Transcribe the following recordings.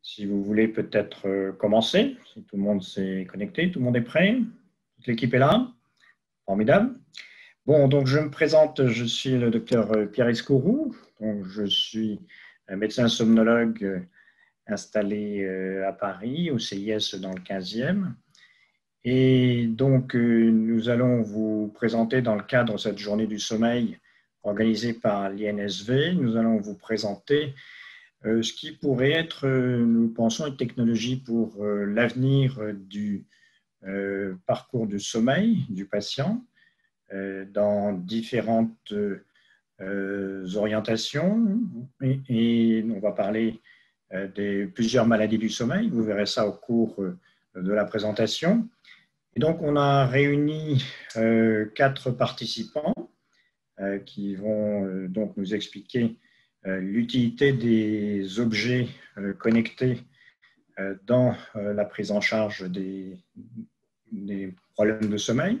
Si vous voulez peut-être commencer, si tout le monde s'est connecté, tout le monde est prêt, toute l'équipe est là, formidable. Bon, donc je me présente, je suis le docteur Pierre Escourou, donc je suis un médecin somnologue installé à Paris, au CIS dans le 15e. Et donc nous allons vous présenter dans le cadre de cette journée du sommeil organisée par l'INSV, nous allons vous présenter ce qui pourrait être, nous pensons, une technologie pour l'avenir du parcours du sommeil du patient dans différentes orientations. Et on va parler de plusieurs maladies du sommeil. Vous verrez ça au cours de la présentation. Et donc, on a réuni 4 participants qui vont donc nous expliquer l'utilité des objets connectés dans la prise en charge des problèmes de sommeil.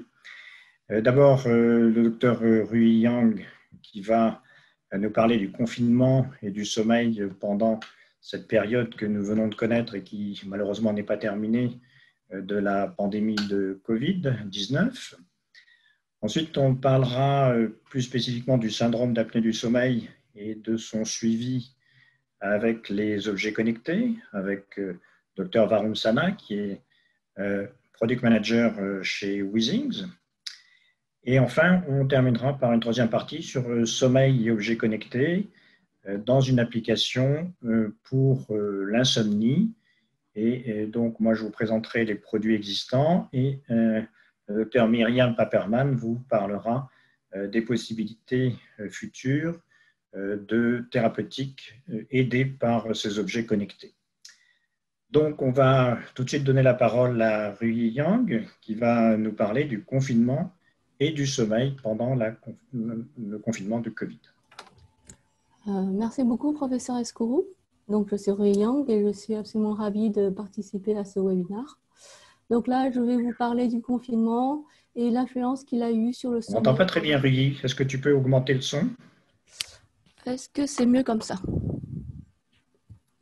D'abord, le docteur Rui Yang qui va nous parler du confinement et du sommeil pendant cette période que nous venons de connaître et qui malheureusement n'est pas terminée de la pandémie de Covid-19. Ensuite, on parlera plus spécifiquement du syndrome d'apnée du sommeil et de son suivi avec les objets connectés, avec Dr Varun Sana, qui est Product Manager chez Withings. Et enfin, on terminera par une troisième partie sur le sommeil et objets connectés dans une application pour l'insomnie. Et donc, moi, je vous présenterai les produits existants et le docteur Myriam Paperman vous parlera des possibilités futures de thérapeutiques aidées par ces objets connectés. Donc, on va tout de suite donner la parole à Rui Yang qui va nous parler du confinement et du sommeil pendant le confinement de Covid. Merci beaucoup, professeur Escourou. Donc, je suis Rui Yang et je suis absolument ravie de participer à ce webinaire. Donc là, je vais vous parler du confinement et l'influence qu'il a eu sur le sommeil. On n'entend pas très bien, Rui. Est-ce que tu peux augmenter le son? Est-ce que c'est mieux comme ça?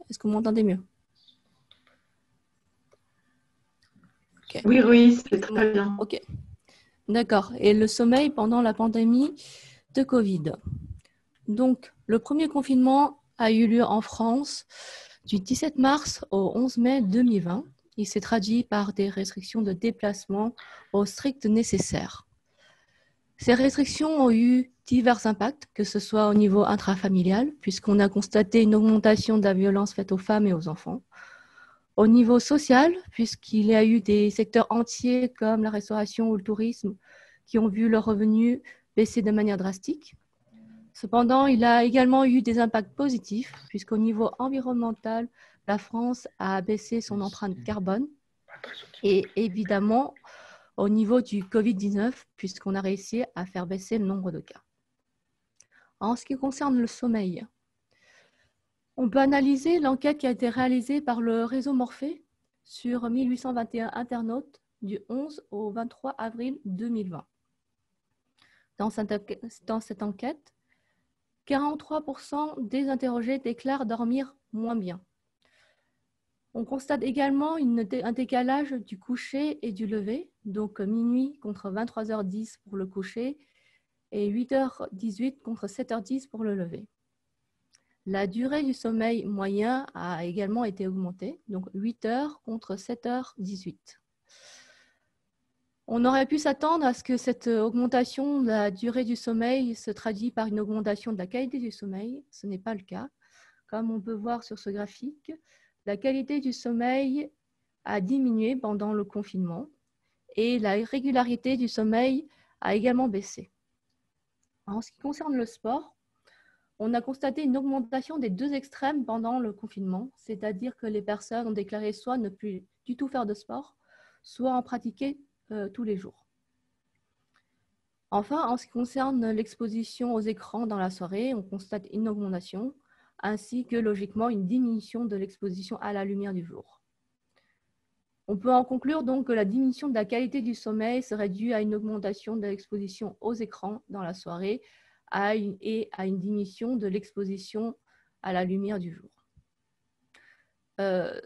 Est-ce que vous m'entendez mieux? Okay. Oui, Rui, c'est très bien. Ok. D'accord. Et le sommeil pendant la pandémie de Covid. Donc, le premier confinement a eu lieu en France du 17 mars au 11 mai 2020. Il s'est traduit par des restrictions de déplacement au strict nécessaire. Ces restrictions ont eu divers impacts, que ce soit au niveau intrafamilial, puisqu'on a constaté une augmentation de la violence faite aux femmes et aux enfants. Au niveau social, puisqu'il y a eu des secteurs entiers comme la restauration ou le tourisme qui ont vu leurs revenus baisser de manière drastique. Cependant, il a également eu des impacts positifs, puisqu'au niveau environnemental, la France a baissé son empreinte carbone. Et évidemment, au niveau du Covid-19, puisqu'on a réussi à faire baisser le nombre de cas. En ce qui concerne le sommeil, on peut analyser l'enquête qui a été réalisée par le réseau Morphée sur 1821 internautes du 11 au 23 avril 2020. Dans cette enquête, 43% des interrogés déclarent dormir moins bien. On constate également un décalage du coucher et du lever, donc minuit contre 23h10 pour le coucher et 8h18 contre 7h10 pour le lever. La durée du sommeil moyen a également été augmentée, donc 8 heures contre 7h18. On aurait pu s'attendre à ce que cette augmentation de la durée du sommeil se traduise par une augmentation de la qualité du sommeil. Ce n'est pas le cas. Comme on peut voir sur ce graphique, la qualité du sommeil a diminué pendant le confinement et la régularité du sommeil a également baissé. En ce qui concerne le sport, on a constaté une augmentation des deux extrêmes pendant le confinement, c'est-à-dire que les personnes ont déclaré soit ne plus du tout faire de sport, soit en pratiquer tous les jours. Enfin, en ce qui concerne l'exposition aux écrans dans la soirée, on constate une augmentation, ainsi que logiquement une diminution de l'exposition à la lumière du jour. On peut en conclure donc que la diminution de la qualité du sommeil serait due à une augmentation de l'exposition aux écrans dans la soirée et à une diminution de l'exposition à la lumière du jour.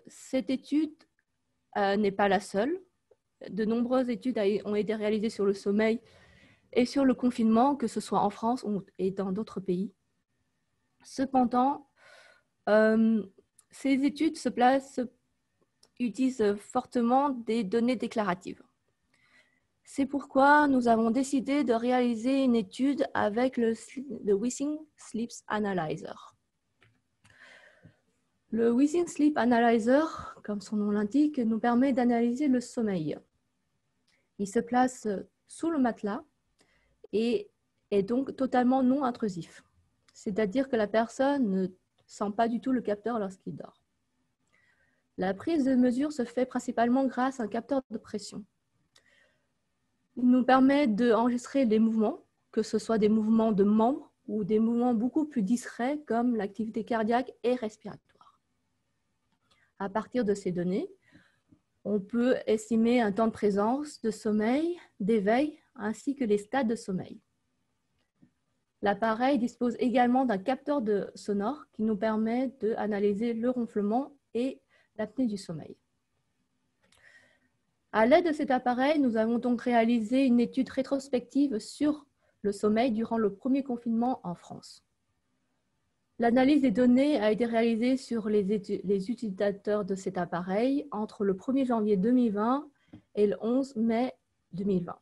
cette étude n'est pas la seule. De nombreuses études ont été réalisées sur le sommeil et sur le confinement, que ce soit en France et dans d'autres pays. Cependant, ces études utilisent fortement des données déclaratives. C'est pourquoi nous avons décidé de réaliser une étude avec le Withings Sleep Analyzer. Le Withings Sleep Analyzer, comme son nom l'indique, nous permet d'analyser le sommeil. Il se place sous le matelas et est donc totalement non intrusif. C'est-à-dire que la personne ne sent pas du tout le capteur lorsqu'il dort. La prise de mesure se fait principalement grâce à un capteur de pression. Il nous permet d'enregistrer les mouvements, que ce soit des mouvements de membres ou des mouvements beaucoup plus discrets comme l'activité cardiaque et respiratoire. À partir de ces données, on peut estimer un temps de présence, de sommeil, d'éveil, ainsi que les stades de sommeil. L'appareil dispose également d'un capteur sonore qui nous permet d'analyser le ronflement et l'apnée du sommeil. À l'aide de cet appareil, nous avons donc réalisé une étude rétrospective sur le sommeil durant le premier confinement en France. L'analyse des données a été réalisée sur les utilisateurs de cet appareil entre le 1er janvier 2020 et le 11 mai 2020.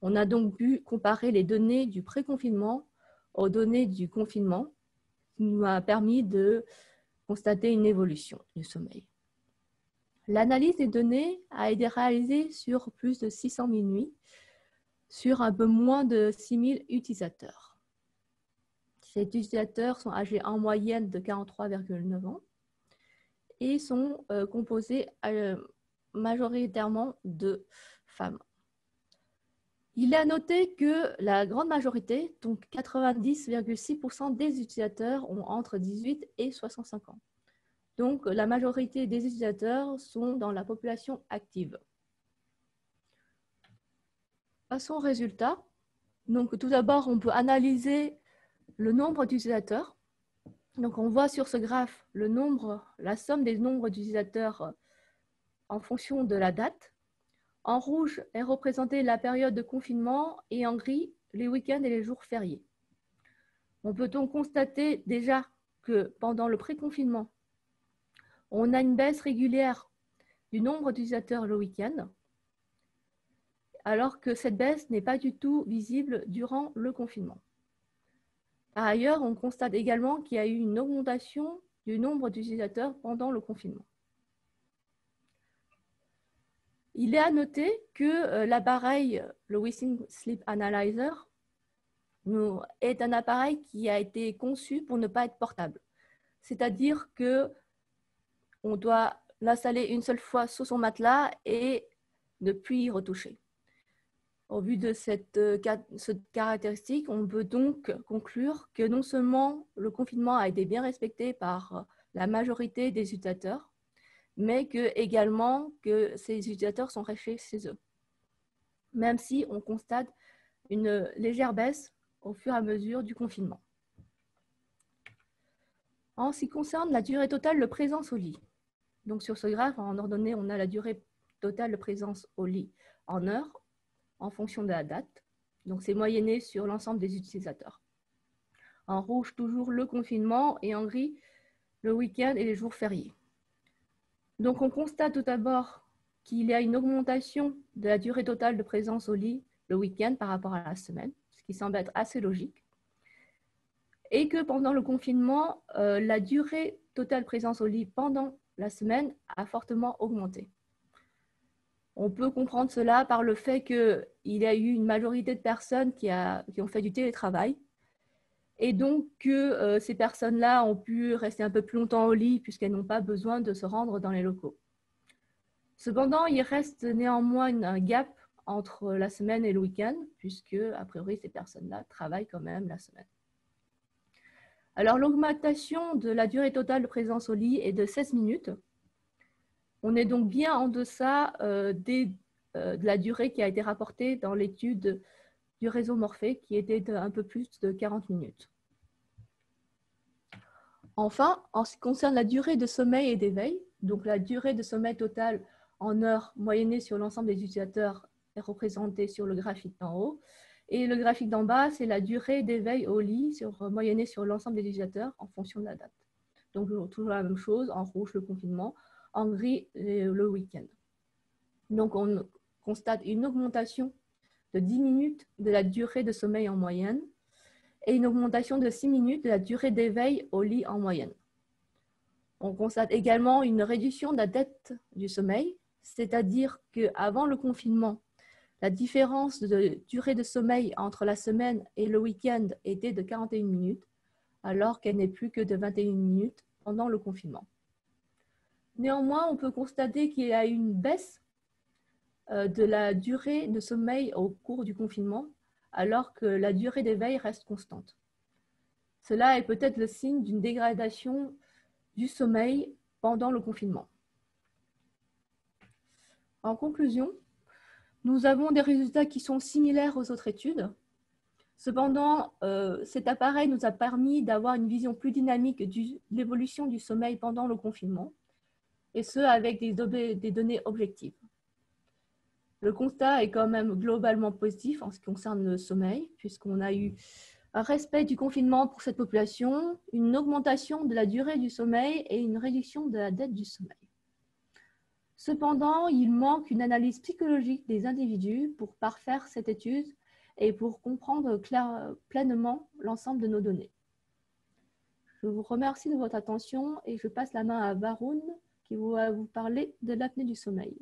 On a donc pu comparer les données du pré-confinement aux données du confinement, ce qui nous a permis de constater une évolution du sommeil. L'analyse des données a été réalisée sur plus de 600 000 nuits, sur un peu moins de 6 000 utilisateurs. Ces utilisateurs sont âgés en moyenne de 43,9 ans et sont composés majoritairement de femmes. Il est à noter que la grande majorité, donc 90,6% des utilisateurs ont entre 18 et 65 ans. Donc, la majorité des utilisateurs sont dans la population active. Passons aux résultats. Donc, tout d'abord, on peut analyser le nombre d'utilisateurs. Donc, on voit sur ce graphe la somme des nombres d'utilisateurs en fonction de la date. En rouge est représentée la période de confinement et en gris, les week-ends et les jours fériés. On peut donc constater déjà que pendant le pré-confinement, on a une baisse régulière du nombre d'utilisateurs le week-end, alors que cette baisse n'est pas du tout visible durant le confinement. Par ailleurs, on constate également qu'il y a eu une augmentation du nombre d'utilisateurs pendant le confinement. Il est à noter que l'appareil, le Withings Sleep Analyzer, est un appareil qui a été conçu pour ne pas être portable. C'est-à-dire qu'on doit l'installer une seule fois sous son matelas et ne plus y retoucher. Au vu de cette caractéristique, on peut donc conclure que non seulement le confinement a été bien respecté par la majorité des utilisateurs, mais également que ces utilisateurs sont restés chez eux, même si on constate une légère baisse au fur et à mesure du confinement. En ce qui concerne la durée totale de présence au lit, donc sur ce graphe, en ordonnée, on a la durée totale de présence au lit en heures, en fonction de la date. Donc, c'est moyenné sur l'ensemble des utilisateurs. En rouge, toujours le confinement et en gris, le week-end et les jours fériés. Donc, on constate tout d'abord qu'il y a une augmentation de la durée totale de présence au lit le week-end par rapport à la semaine, ce qui semble être assez logique. Et que pendant le confinement, la durée totale de présence au lit pendant la semaine a fortement augmenté. On peut comprendre cela par le fait qu'il y a eu une majorité de personnes qui ont fait du télétravail et donc que ces personnes-là ont pu rester un peu plus longtemps au lit puisqu'elles n'ont pas besoin de se rendre dans les locaux. Cependant, il reste néanmoins un gap entre la semaine et le week-end puisque, a priori, ces personnes-là travaillent quand même la semaine. Alors, l'augmentation de la durée totale de présence au lit est de 16 minutes. On est donc bien en deçà de la durée qui a été rapportée dans l'étude du réseau Morphée, qui était un peu plus de 40 minutes. Enfin, en ce qui concerne la durée de sommeil et d'éveil, Donc, la durée de sommeil totale en heures moyennée sur l'ensemble des utilisateurs est représentée sur le graphique d'en haut. Et le graphique d'en bas, c'est la durée d'éveil au lit moyennée sur l'ensemble des utilisateurs en fonction de la date. Donc, toujours la même chose, en rouge le confinement, en gris le week-end. Donc, on constate une augmentation de 10 minutes de la durée de sommeil en moyenne et une augmentation de 6 minutes de la durée d'éveil au lit en moyenne. On constate également une réduction de la dette du sommeil, c'est-à-dire qu'avant le confinement, la différence de durée de sommeil entre la semaine et le week-end était de 41 minutes, alors qu'elle n'est plus que de 21 minutes pendant le confinement. Néanmoins, on peut constater qu'il y a une baisse de la durée de sommeil au cours du confinement, alors que la durée d'éveil reste constante. Cela est peut-être le signe d'une dégradation du sommeil pendant le confinement. En conclusion, nous avons des résultats qui sont similaires aux autres études. Cependant, cet appareil nous a permis d'avoir une vision plus dynamique de l'évolution du sommeil pendant le confinement, et ce, avec des données objectives. Le constat est quand même globalement positif en ce qui concerne le sommeil, puisqu'on a eu un respect du confinement pour cette population, une augmentation de la durée du sommeil et une réduction de la dette du sommeil. Cependant, il manque une analyse psychologique des individus pour parfaire cette étude et pour comprendre pleinement l'ensemble de nos données. Je vous remercie de votre attention et je passe la main à Varun qui va vous parler de l'apnée du sommeil.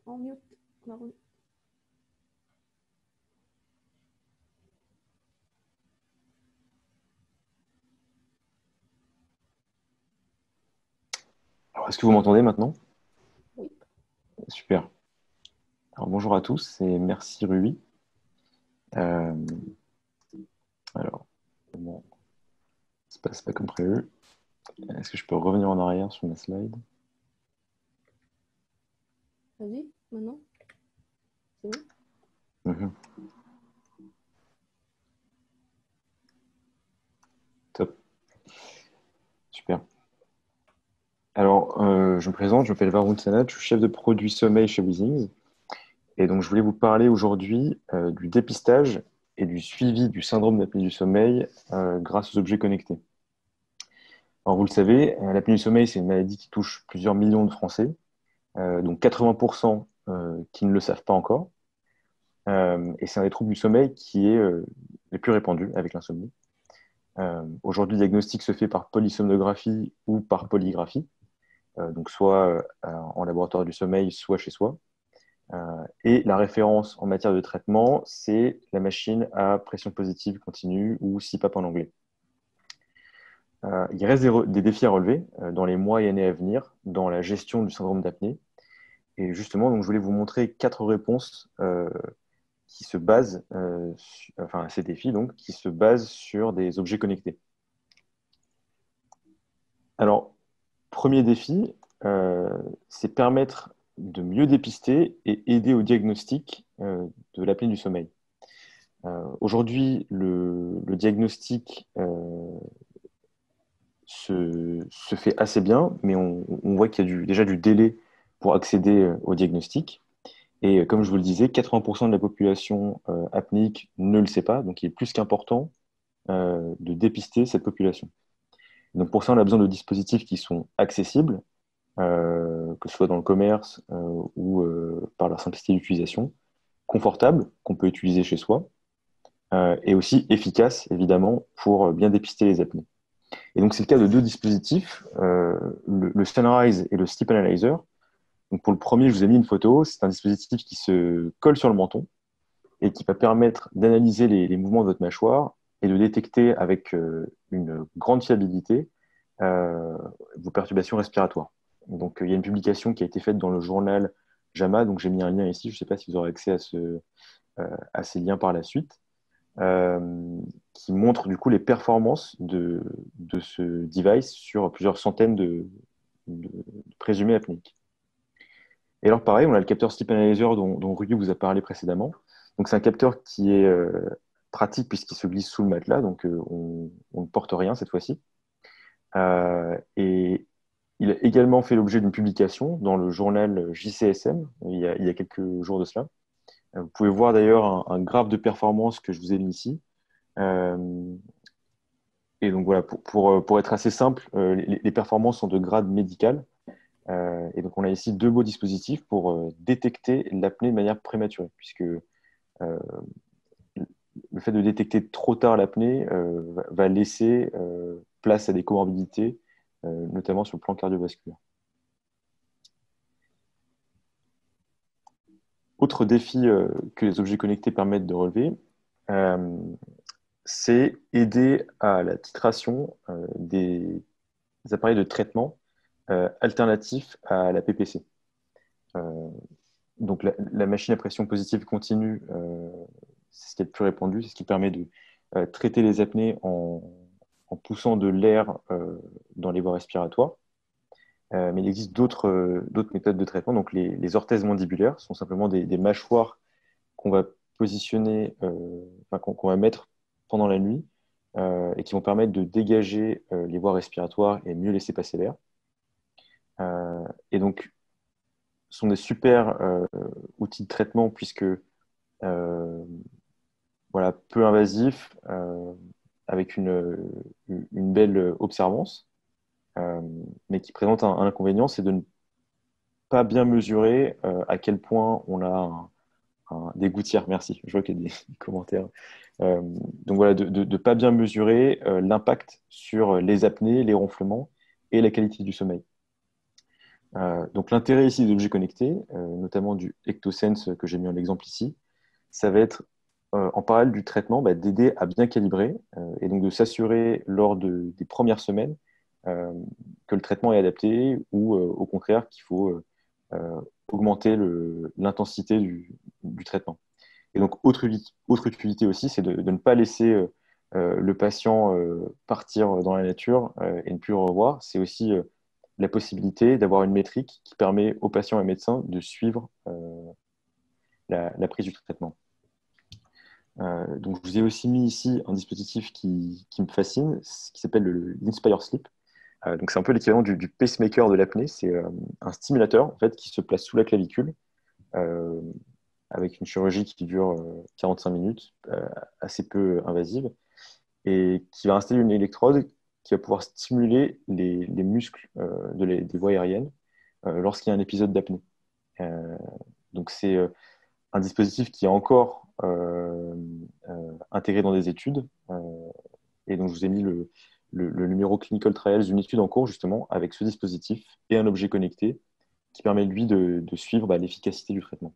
En mute, Varun. Alors, est-ce que vous m'entendez maintenant? Oui. Super. Alors, bonjour à tous et merci Rui. Alors, comment ça se passe pas comme prévu? Est-ce que je peux revenir en arrière sur ma slide? Vas-y, maintenant. C'est bon? Top. Super. Alors, je me présente, je m'appelle Varun Sanat, je suis chef de produit sommeil chez Weezings. Et donc, je voulais vous parler aujourd'hui du dépistage et du suivi du syndrome d'apnée du sommeil grâce aux objets connectés. Alors, vous le savez, l'apnée du sommeil, c'est une maladie qui touche plusieurs millions de Français, donc 80% qui ne le savent pas encore. Et c'est un des troubles du sommeil qui est le plus répandu avec l'insomnie. Aujourd'hui, le diagnostic se fait par polysomnographie ou par polygraphie, donc soit en laboratoire du sommeil, soit chez soi. Et la référence en matière de traitement, c'est la machine à pression positive continue ou CPAP en anglais. Il reste des défis à relever dans les mois et années à venir dans la gestion du syndrome d'apnée. Et justement, donc, je voulais vous montrer 4 réponses qui se basent, à ces défis, donc, qui se basent sur des objets connectés. Alors, premier défi, c'est permettre de mieux dépister et aider au diagnostic de l'apnée du sommeil. Aujourd'hui, le diagnostic se fait assez bien, mais on voit qu'il y a déjà du délai pour accéder au diagnostic. Et comme je vous le disais, 80% de la population apnéique ne le sait pas, donc il est plus qu'important de dépister cette population. Donc pour ça, on a besoin de dispositifs qui sont accessibles, que ce soit dans le commerce ou par leur simplicité d'utilisation, confortables, qu'on peut utiliser chez soi, et aussi efficaces, évidemment, pour bien dépister les apnées. Et donc c'est le cas de 2 dispositifs, le Sunrise et le Sleep Analyzer. Donc pour le premier, je vous ai mis une photo. C'est un dispositif qui se colle sur le menton et qui va permettre d'analyser les mouvements de votre mâchoire et de détecter avec une grande fiabilité vos perturbations respiratoires. Donc il y a une publication qui a été faite dans le journal JAMA, donc j'ai mis un lien ici, je ne sais pas si vous aurez accès à ces liens par la suite, qui montre du coup les performances de ce device sur plusieurs centaines présumé apnéique. Et alors pareil, on a le capteur Sleep Analyzer dont Rudy vous a parlé précédemment. Donc c'est un capteur qui est pratique puisqu'il se glisse sous le matelas, donc on ne porte rien cette fois-ci. Et il a également fait l'objet d'une publication dans le journal JCSM il y a quelques jours de cela. Vous pouvez voir d'ailleurs un graphe de performance que je vous ai mis ici. Et donc voilà, pour être assez simple, les performances sont de grade médical. Et donc on a ici deux beaux dispositifs pour détecter l'apnée de manière prématurée, puisque le fait de détecter trop tard l'apnée va laisser place à des comorbidités, notamment sur le plan cardiovasculaire. Autre défi que les objets connectés permettent de relever, c'est aider à la titration des appareils de traitement alternatifs à la PPC. Donc la machine à pression positive continue, c'est ce qui est le plus répandu, c'est ce qui permet de traiter les apnées en poussant de l'air dans les voies respiratoires. Mais il existe d'autres méthodes de traitement. Donc les orthèses mandibulaires sont simplement des mâchoires qu'on va positionner, qu'on va mettre pendant la nuit et qui vont permettre de dégager les voies respiratoires et mieux laisser passer l'air. Et donc, ce sont des super outils de traitement puisque peu invasifs, avec une belle observance, mais qui présentent un inconvénient, c'est de ne pas bien mesurer à quel point on a des gouttières. Merci, je vois qu'il y a des commentaires. Donc voilà, de ne pas bien mesurer l'impact sur les apnées, les ronflements et la qualité du sommeil. Donc l'intérêt ici des objets connectés, notamment du EctoSense que j'ai mis en exemple ici, ça va être en parallèle du traitement d'aider à bien calibrer et donc de s'assurer lors des premières semaines que le traitement est adapté ou au contraire qu'il faut augmenter l'intensité du traitement. Et donc autre utilité aussi, c'est de ne pas laisser le patient partir dans la nature et ne plus le revoir. C'est aussi la possibilité d'avoir une métrique qui permet aux patients et médecins de suivre la prise du traitement. Donc, je vous ai aussi mis ici un dispositif qui me fascine, qui s'appelle l'Inspire Sleep. Donc, c'est un peu l'équivalent du pacemaker de l'apnée. C'est un stimulateur en fait, qui se place sous la clavicule avec une chirurgie qui dure 45 minutes, assez peu invasive, et qui va installer une électrode qui va pouvoir stimuler les muscles des voies aériennes lorsqu'il y a un épisode d'apnée. Donc, c'est un dispositif qui est encore intégré dans des études. Et donc, je vous ai mis le numéro Clinical Trials d'une étude en cours, justement, avec ce dispositif et un objet connecté qui permet, lui, de suivre l'efficacité du traitement.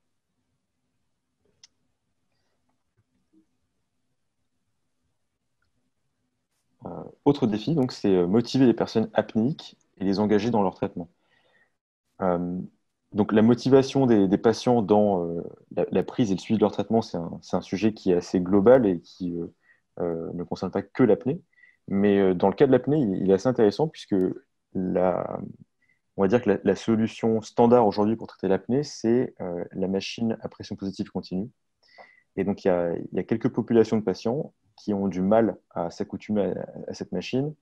Autre défi, donc, c'est motiver les personnes apnéiques et les engager dans leur traitement. Donc, la motivation des patients dans la prise et le suivi de leur traitement, c'est un sujet qui est assez global et qui ne concerne pas que l'apnée. Mais dans le cas de l'apnée, il est assez intéressant puisque on va dire que la solution standard aujourd'hui pour traiter l'apnée, c'est la machine à pression positive continue. Et donc, il y a quelques populations de patients qui ont du mal à s'accoutumer à cette machine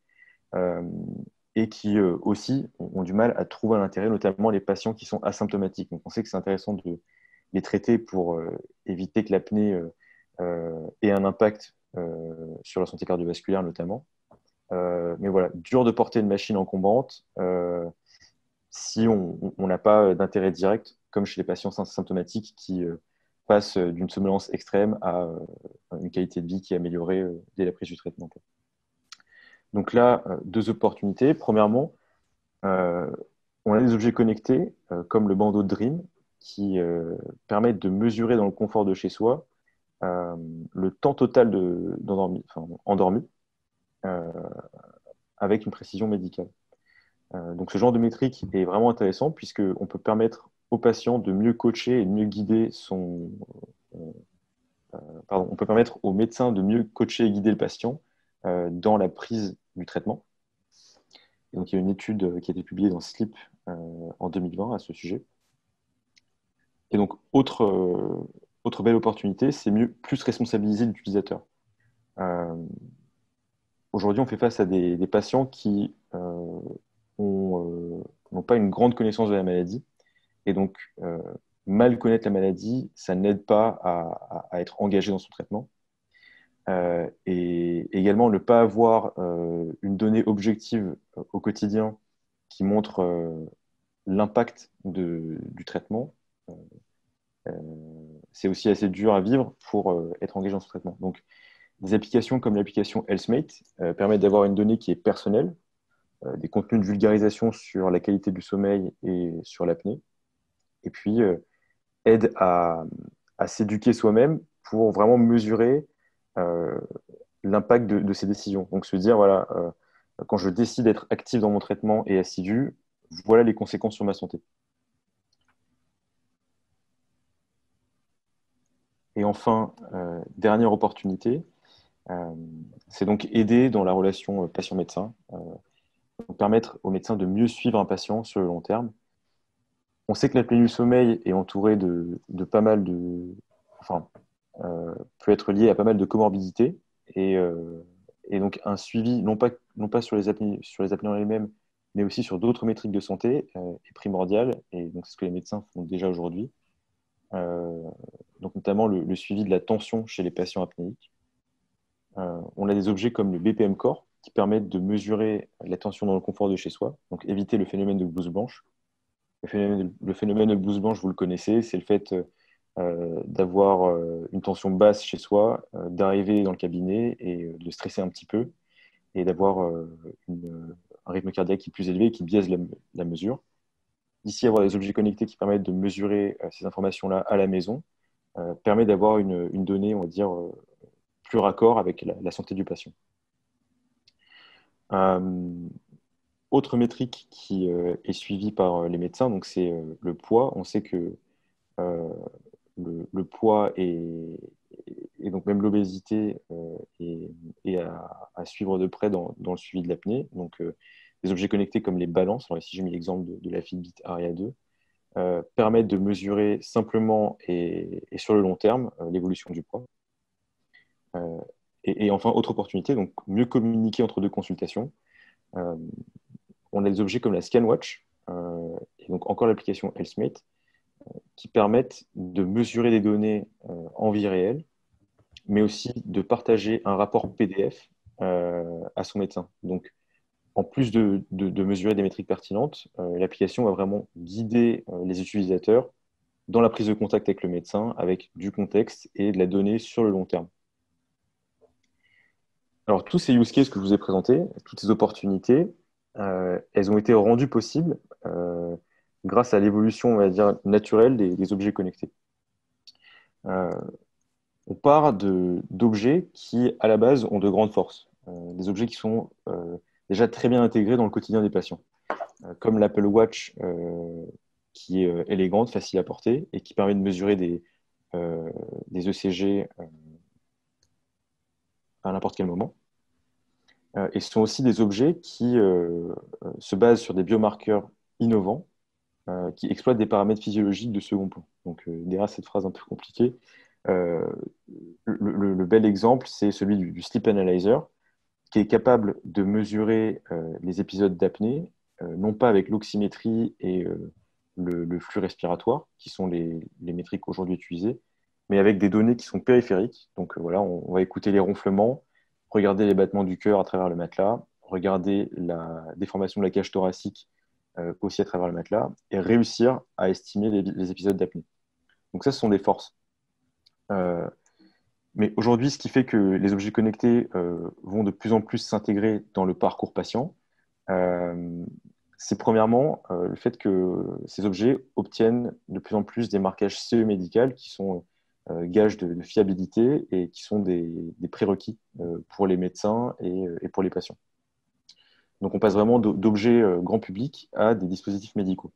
et qui aussi ont du mal à trouver un intérêt, notamment les patients qui sont asymptomatiques. Donc, on sait que c'est intéressant de les traiter pour éviter que l'apnée ait un impact sur la santé cardiovasculaire notamment. Mais voilà, dur de porter une machine encombrante si on n'a pas d'intérêt direct, comme chez les patients symptomatiques qui passent d'une somnolence extrême à une qualité de vie qui est améliorée dès la prise du traitement. Donc là, deux opportunités. Premièrement, on a des objets connectés comme le bandeau Dream qui permettent de mesurer dans le confort de chez soi le temps total endormi avec une précision médicale. Donc ce genre de métrique est vraiment intéressant puisqu'on peut permettre aux patients de mieux coacher et de mieux guider on peut permettre aux médecins de mieux coacher et guider le patient dans la prise du traitement. Et donc, il y a une étude qui a été publiée dans Sleep en 2020 à ce sujet. Et donc, autre belle opportunité, c'est plus responsabiliser l'utilisateur. Aujourd'hui, on fait face à des patients qui n'ont pas une grande connaissance de la maladie. Et donc, mal connaître la maladie, ça n'aide pas à être engagé dans son traitement. Et également, ne pas avoir une donnée objective au quotidien qui montre l'impact du traitement, c'est aussi assez dur à vivre pour être engagé dans ce traitement. Donc, des applications comme l'application Healthmate permettent d'avoir une donnée qui est personnelle, des contenus de vulgarisation sur la qualité du sommeil et sur l'apnée, et puis aide à s'éduquer soi-même pour vraiment mesurer l'impact de ces décisions. Donc se dire, voilà, quand je décide d'être actif dans mon traitement et assidu, voilà les conséquences sur ma santé. Et enfin, dernière opportunité, c'est donc aider dans la relation patient-médecin, permettre aux médecins de mieux suivre un patient sur le long terme. On sait que l'apnée du sommeil est entourée de pas mal enfin, peut être liée à pas mal de comorbidités et donc un suivi, non pas sur les apnées en elles-mêmes, mais aussi sur d'autres métriques de santé est primordial, et donc c'est ce que les médecins font déjà aujourd'hui. Donc notamment le suivi de la tension chez les patients apnéiques. On a des objets comme le BPM Core qui permettent de mesurer la tension dans le confort de chez soi, donc éviter le phénomène de blouse blanche. Le phénomène de blouse blanche, vous le connaissez, c'est le fait d'avoir une tension basse chez soi, d'arriver dans le cabinet et de stresser un petit peu et d'avoir un rythme cardiaque qui est plus élevé et qui biaise la mesure. Ici, avoir des objets connectés qui permettent de mesurer ces informations-là à la maison permet d'avoir une donnée, on va dire, plus raccord avec la santé du patient. Autre métrique qui est suivie par les médecins, donc c'est le poids. On sait que le poids et donc même l'obésité est à suivre de près dans le suivi de l'apnée. Donc, des objets connectés comme les balances, alors ici j'ai mis l'exemple de la Fitbit Aria 2, permettent de mesurer simplement et sur le long terme l'évolution du poids. Et enfin, autre opportunité, donc mieux communiquer entre deux consultations. On a des objets comme la ScanWatch, et donc encore l'application Healthmate, qui permettent de mesurer des données en vie réelle, mais aussi de partager un rapport PDF à son médecin. Donc, en plus de mesurer des métriques pertinentes, l'application va vraiment guider les utilisateurs dans la prise de contact avec le médecin, avec du contexte et de la donnée sur le long terme. Alors, tous ces use cases que je vous ai présentés, toutes ces opportunités, elles ont été rendues possibles grâce à l'évolution, on va dire, naturelle des objets connectés. On part d'objets qui, à la base, ont de grandes forces. Des objets qui sont déjà très bien intégrés dans le quotidien des patients. Comme l'Apple Watch, qui est élégante, facile à porter, et qui permet de mesurer des ECG à n'importe quel moment. Et ce sont aussi des objets qui se basent sur des biomarqueurs innovants, qui exploitent des paramètres physiologiques de second plan. Donc, derrière cette phrase un peu compliquée, le bel exemple, c'est celui du Sleep Analyzer, qui est capable de mesurer les épisodes d'apnée, non pas avec l'oxymétrie et le flux respiratoire, qui sont les métriques aujourd'hui utilisées, mais avec des données qui sont périphériques. Donc voilà, on va écouter les ronflements, regarder les battements du cœur à travers le matelas, regarder la déformation de la cage thoracique aussi à travers le matelas, et réussir à estimer les épisodes d'apnée. Donc ça, ce sont des forces. Mais aujourd'hui, ce qui fait que les objets connectés vont de plus en plus s'intégrer dans le parcours patient, c'est premièrement le fait que ces objets obtiennent de plus en plus des marquages CE médical qui sont gages de fiabilité et qui sont des prérequis pour les médecins et pour les patients. Donc on passe vraiment d'objets grand public à des dispositifs médicaux.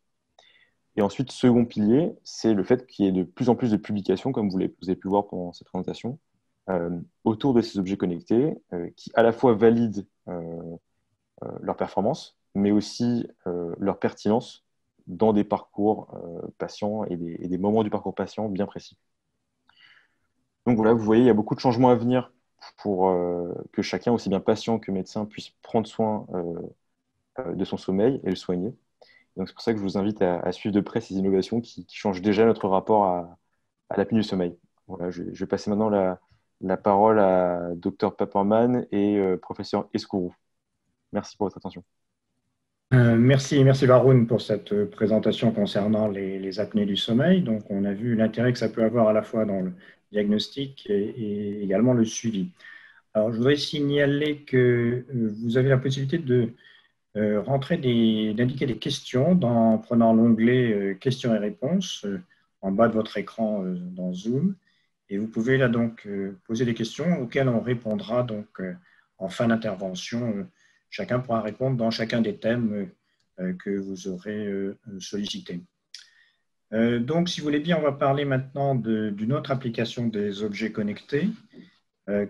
Et ensuite, second pilier, c'est le fait qu'il y ait de plus en plus de publications, comme vous avez pu le voir pendant cette présentation, autour de ces objets connectés, qui à la fois valident leur performance, mais aussi leur pertinence dans des parcours patients et des moments du parcours patient bien précis. Donc voilà, vous voyez, il y a beaucoup de changements à venir pour que chacun, aussi bien patient que médecin, puisse prendre soin de son sommeil et le soigner. Donc c'est pour ça que je vous invite à suivre de près ces innovations qui changent déjà notre rapport à l'apnée du sommeil. Voilà, je vais passer maintenant la parole à Dr Paperman et professeur Escourou. Merci pour votre attention. Merci Varun pour cette présentation concernant les apnées du sommeil. Donc, on a vu l'intérêt que ça peut avoir à la fois dans le diagnostic et également le suivi. Alors, je voudrais signaler que vous avez la possibilité de d'indiquer des questions en prenant l'onglet questions et réponses en bas de votre écran dans Zoom. Et vous pouvez là donc poser des questions auxquelles on répondra donc en fin d'intervention. Chacun pourra répondre dans chacun des thèmes que vous aurez sollicités. Donc, si vous voulez bien, on va parler maintenant d'une autre application des objets connectés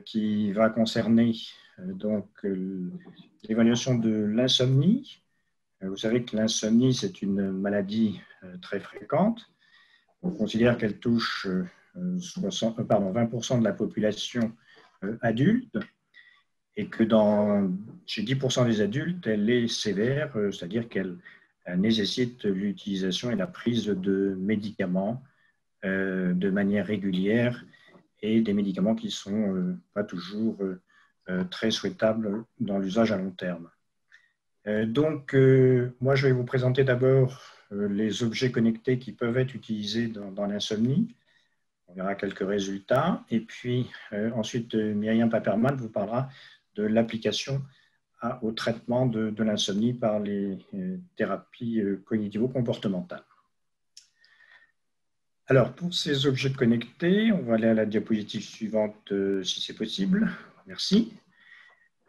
qui va concerner l'évaluation de l'insomnie. Vous savez que l'insomnie, c'est une maladie très fréquente. On considère qu'elle touche 20% de la population adulte et que chez 10% des adultes, elle est sévère, c'est-à-dire qu'elle nécessite l'utilisation et la prise de médicaments de manière régulière et des médicaments qui ne sont pas toujours très souhaitables dans l'usage à long terme. Donc, moi, je vais vous présenter d'abord les objets connectés qui peuvent être utilisés dans l'insomnie. On verra quelques résultats. Et puis, ensuite, Myriam Paperman vous parlera de l'application au traitement de l'insomnie par les thérapies cognitivo-comportementales. Alors, pour ces objets connectés, on va aller à la diapositive suivante si c'est possible. Merci.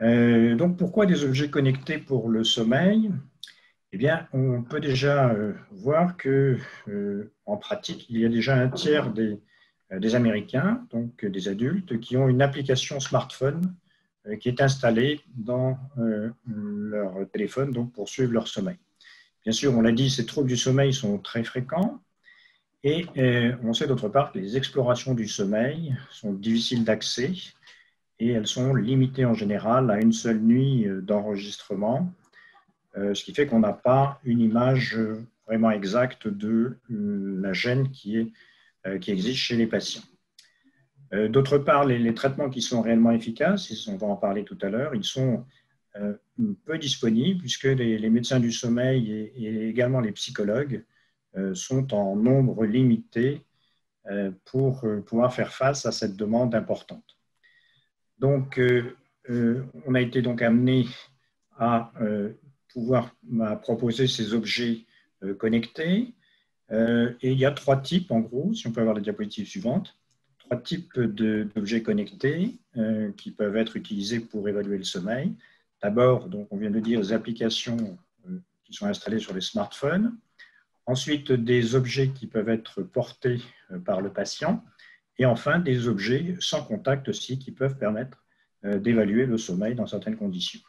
Donc, pourquoi des objets connectés pour le sommeil? Eh bien, on peut déjà voir que, en pratique, il y a déjà un tiers des Américains, donc des adultes, qui ont une application smartphone qui est installée dans leur téléphone donc pour suivre leur sommeil. Bien sûr, on l'a dit, ces troubles du sommeil sont très fréquents et on sait d'autre part que les explorations du sommeil sont difficiles d'accès et elles sont limitées en général à une seule nuit d'enregistrement, ce qui fait qu'on n'a pas une image vraiment exacte de la gêne qui existe chez les patients. D'autre part, les traitements qui sont réellement efficaces, on va en parler tout à l'heure, ils sont peu disponibles puisque les médecins du sommeil et également les psychologues sont en nombre limité pour pouvoir faire face à cette demande importante. Donc, on a été donc amené à pouvoir proposer ces objets connectés. Et il y a trois types, en gros, si on peut avoir la diapositive suivante, trois types d'objets connectés qui peuvent être utilisés pour évaluer le sommeil. D'abord, donc, on vient de dire, les applications qui sont installées sur les smartphones. Ensuite, des objets qui peuvent être portés par le patient. Et enfin, des objets sans contact aussi qui peuvent permettre d'évaluer le sommeil dans certaines conditions.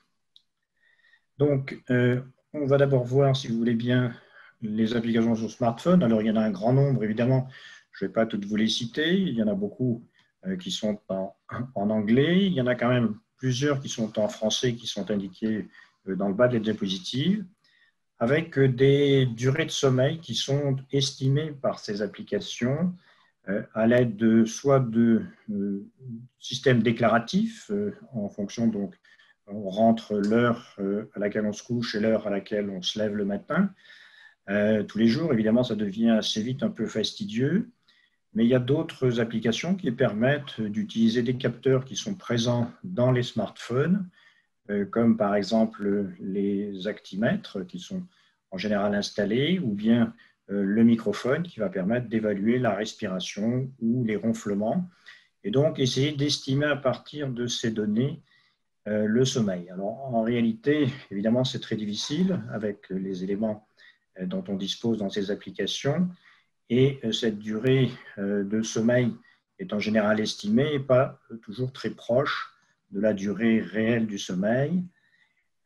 Donc, on va d'abord voir, si vous voulez bien, les applications sur smartphone. Alors, il y en a un grand nombre, évidemment. Je ne vais pas toutes vous les citer. Il y en a beaucoup qui sont en anglais. Il y en a quand même plusieurs qui sont en français, qui sont indiqués dans le bas de la diapositive, avec des durées de sommeil qui sont estimées par ces applications à l'aide soit de systèmes déclaratifs, en fonction, donc, on rentre l'heure à laquelle on se couche et l'heure à laquelle on se lève le matin. Tous les jours, évidemment, ça devient assez vite un peu fastidieux, mais il y a d'autres applications qui permettent d'utiliser des capteurs qui sont présents dans les smartphones, comme par exemple les actimètres qui sont en général installés, ou bien le microphone qui va permettre d'évaluer la respiration ou les ronflements, et donc essayer d'estimer à partir de ces données le sommeil. Alors en réalité, évidemment, c'est très difficile avec les éléments dont on dispose dans ces applications, et cette durée de sommeil est en général estimée et pas toujours très proche de la durée réelle du sommeil.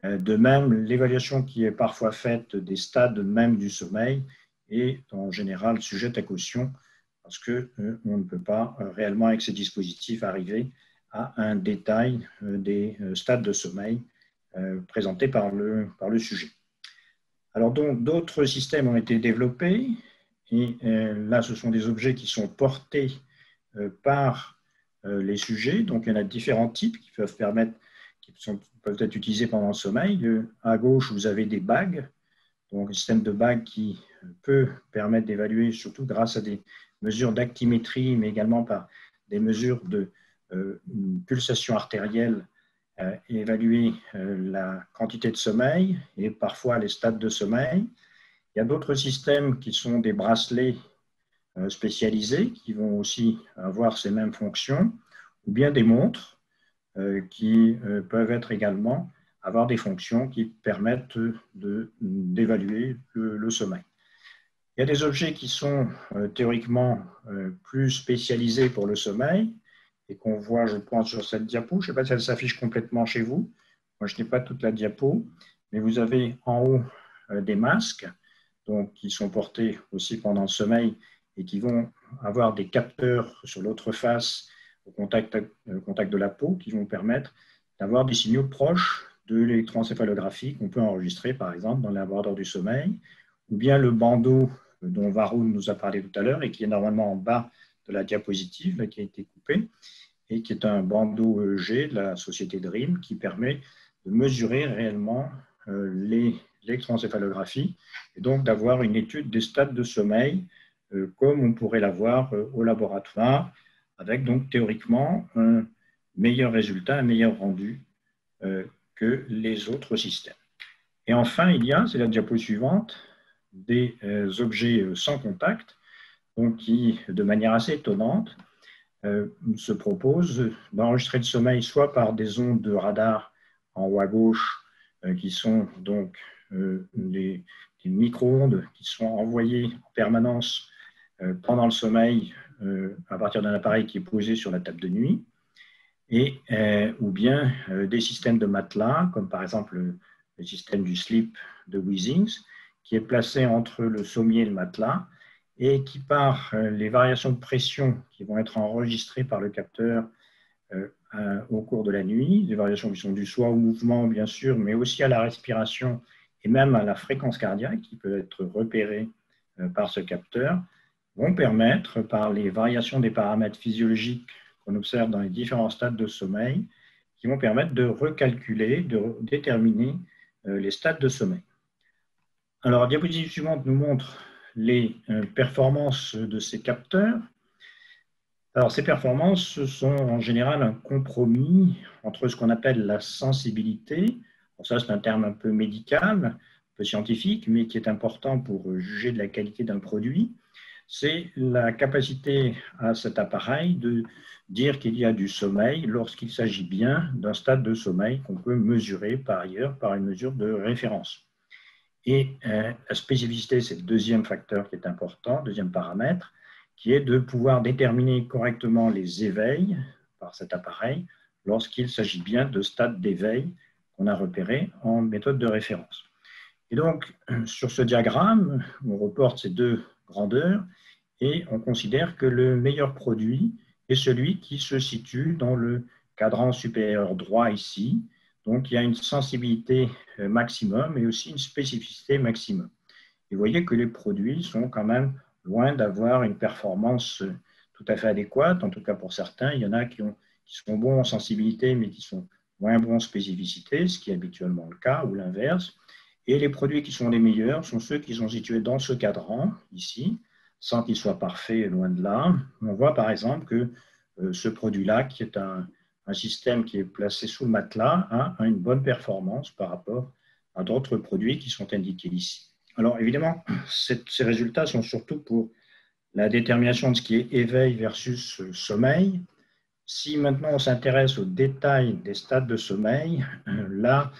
De même, l'évaluation qui est parfois faite des stades même du sommeil est en général sujette à caution parce qu'on ne peut pas réellement avec ces dispositifs arriver à un détail des stades de sommeil présentés par le sujet. Alors donc, d'autres systèmes ont été développés et là, ce sont des objets qui sont portés par les sujets. Donc, il y en a différents types qui peuvent peuvent être utilisés pendant le sommeil. À gauche, vous avez des bagues, donc un système de bagues qui peut permettre d'évaluer, surtout grâce à des mesures d'actimétrie, mais également par des mesures de pulsation artérielle, évaluer la quantité de sommeil et parfois les stades de sommeil. Il y a d'autres systèmes qui sont des bracelets spécialisés qui vont aussi avoir ces mêmes fonctions, ou bien des montres qui peuvent être également avoir des fonctions qui permettent d'évaluer le sommeil. Il y a des objets qui sont théoriquement plus spécialisés pour le sommeil et qu'on voit, je pense, sur cette diapo. Je ne sais pas si elle s'affiche complètement chez vous. Moi, je n'ai pas toute la diapo, mais vous avez en haut des masques donc, qui sont portés aussi pendant le sommeil et qui vont avoir des capteurs sur l'autre face au contact de la peau qui vont permettre d'avoir des signaux proches de l'électroencéphalographie qu'on peut enregistrer, par exemple, dans le laboratoire du sommeil, ou bien le bandeau dont Varun nous a parlé tout à l'heure et qui est normalement en bas de la diapositive, là, qui a été coupé, et qui est un bandeau EEG de la société DREAM qui permet de mesurer réellement l'électroencéphalographie et donc d'avoir une étude des stades de sommeil comme on pourrait l'avoir au laboratoire, avec donc théoriquement un meilleur résultat, un meilleur rendu que les autres systèmes. Et enfin, il y a, c'est la diapo suivante, des objets sans contact, donc qui, de manière assez étonnante, se proposent d'enregistrer le sommeil soit par des ondes de radar en haut à gauche, qui sont donc des micro-ondes qui sont envoyées en permanence pendant le sommeil à partir d'un appareil qui est posé sur la table de nuit, et, ou bien des systèmes de matelas, comme par exemple le système du sleep de Withings, qui est placé entre le sommier et le matelas, et qui, par les variations de pression qui vont être enregistrées par le capteur au cours de la nuit, des variations qui sont dues soit au mouvement, bien sûr, mais aussi à la respiration et même à la fréquence cardiaque, qui peut être repérée par ce capteur, vont permettre, par les variations des paramètres physiologiques qu'on observe dans les différents stades de sommeil, qui vont permettre de recalculer, de déterminer les stades de sommeil. Alors, la diapositive suivante nous montre les performances de ces capteurs. Alors, ces performances sont en général un compromis entre ce qu'on appelle la sensibilité. Alors ça, c'est un terme un peu médical, un peu scientifique, mais qui est important pour juger de la qualité d'un produit. C'est la capacité à cet appareil de dire qu'il y a du sommeil lorsqu'il s'agit bien d'un stade de sommeil qu'on peut mesurer par ailleurs par une mesure de référence. Et la spécificité, c'est le deuxième facteur qui est important, deuxième paramètre, qui est de pouvoir déterminer correctement les éveils par cet appareil lorsqu'il s'agit bien de stades d'éveil qu'on a repérés en méthode de référence. Et donc, sur ce diagramme, on reporte ces deux grandeurs et on considère que le meilleur produit est celui qui se situe dans le cadran supérieur droit ici. Donc, il y a une sensibilité maximum et aussi une spécificité maximum. Et vous voyez que les produits sont quand même loin d'avoir une performance tout à fait adéquate. En tout cas, pour certains, il y en a qui sont bons en sensibilité, mais qui sont moins bons en spécificité, ce qui est habituellement le cas, ou l'inverse. Et les produits qui sont les meilleurs sont ceux qui sont situés dans ce cadran, ici, sans qu'ils soient parfaits, loin de là. On voit par exemple que ce produit-là, qui est un système qui est placé sous le matelas, a une bonne performance par rapport à d'autres produits qui sont indiqués ici. Alors évidemment, ces résultats sont surtout pour la détermination de ce qui est éveil versus sommeil. Si maintenant on s'intéresse aux détails des stades de sommeil, là,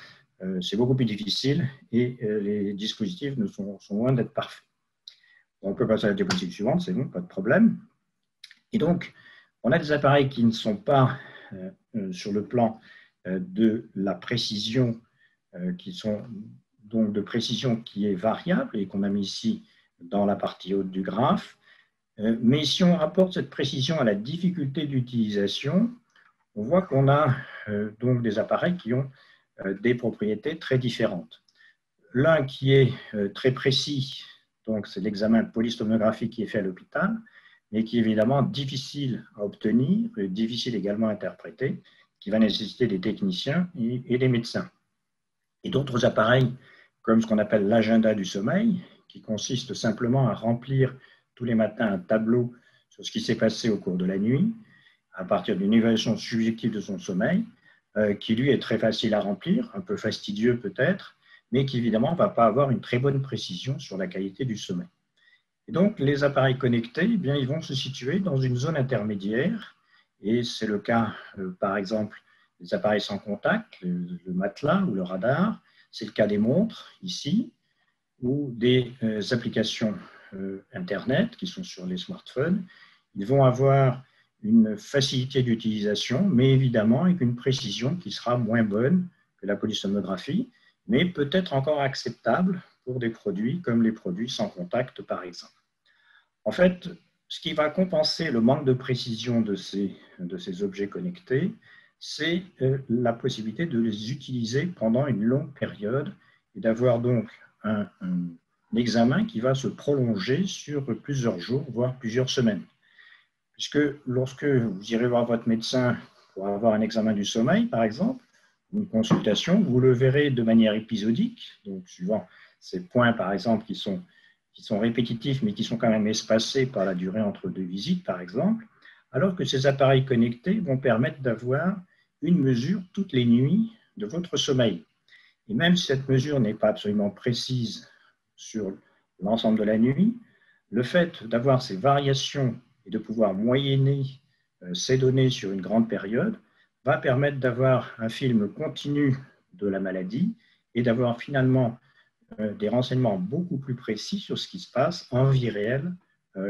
c'est beaucoup plus difficile et les dispositifs sont loin d'être parfaits. On peut passer à la diapositive suivante, c'est bon, pas de problème. Et donc, on a des appareils qui ne sont pas sur le plan de la précision qui sont donc de précision qui est variable et qu'on a mis ici dans la partie haute du graphe. Mais si on rapporte cette précision à la difficulté d'utilisation, on voit qu'on a donc des appareils qui ont des propriétés très différentes. L'un qui est très précis, donc c'est l'examen polysomnographique qui est fait à l'hôpital, mais qui est évidemment difficile à obtenir, difficile également à interpréter, qui va nécessiter des techniciens et des médecins. Et d'autres appareils, comme ce qu'on appelle l'agenda du sommeil, qui consiste simplement à remplir tous les matins un tableau sur ce qui s'est passé au cours de la nuit, à partir d'une évaluation subjective de son sommeil, qui lui est très facile à remplir, un peu fastidieux peut-être, mais qui évidemment ne va pas avoir une très bonne précision sur la qualité du sommeil. Et donc, les appareils connectés, eh bien, ils vont se situer dans une zone intermédiaire, et c'est le cas, par exemple, des appareils sans contact, le matelas ou le radar, c'est le cas des montres, ici, ou des applications Internet qui sont sur les smartphones. Ils vont avoir une facilité d'utilisation, mais évidemment avec une précision qui sera moins bonne que la polysomnographie, mais peut-être encore acceptable pour des produits comme les produits sans contact, par exemple. En fait, ce qui va compenser le manque de précision de ces objets connectés, c'est la possibilité de les utiliser pendant une longue période et d'avoir donc un examen qui va se prolonger sur plusieurs jours, voire plusieurs semaines. Puisque lorsque vous irez voir votre médecin pour avoir un examen du sommeil, par exemple, une consultation, vous le verrez de manière épisodique, donc suivant ces points, par exemple, qui sont répétitifs, mais qui sont quand même espacés par la durée entre deux visites, par exemple, alors que ces appareils connectés vont permettre d'avoir une mesure toutes les nuits de votre sommeil. Et même si cette mesure n'est pas absolument précise sur l'ensemble de la nuit, le fait d'avoir ces variations et de pouvoir moyenner ces données sur une grande période va permettre d'avoir un film continu de la maladie et d'avoir finalement des renseignements beaucoup plus précis sur ce qui se passe en vie réelle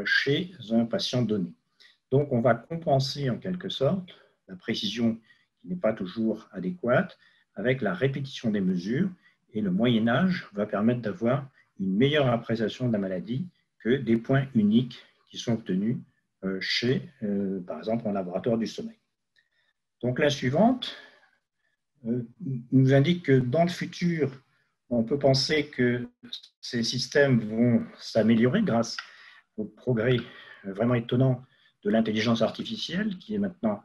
chez un patient donné. Donc, on va compenser en quelque sorte la précision qui n'est pas toujours adéquate avec la répétition des mesures, et le Moyen-Âge va permettre d'avoir une meilleure appréciation de la maladie que des points uniques qui sont obtenus chez, par exemple, un laboratoire du sommeil. Donc, la suivante nous indique que dans le futur, on peut penser que ces systèmes vont s'améliorer grâce au progrès vraiment étonnant de l'intelligence artificielle, qui est maintenant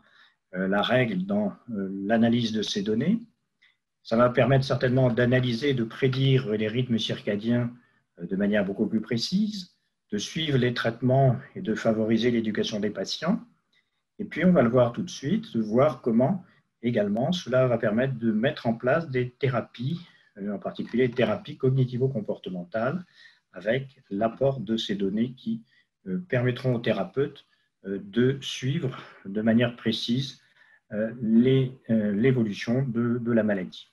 la règle dans l'analyse de ces données. Ça va permettre certainement d'analyser, de prédire les rythmes circadiens de manière beaucoup plus précise, de suivre les traitements et de favoriser l'éducation des patients. Et puis, on va le voir tout de suite, de voir comment également cela va permettre de mettre en place des thérapies, en particulier des thérapies cognitivo-comportementales, avec l'apport de ces données qui permettront aux thérapeutes de suivre de manière précise l'évolution de la maladie.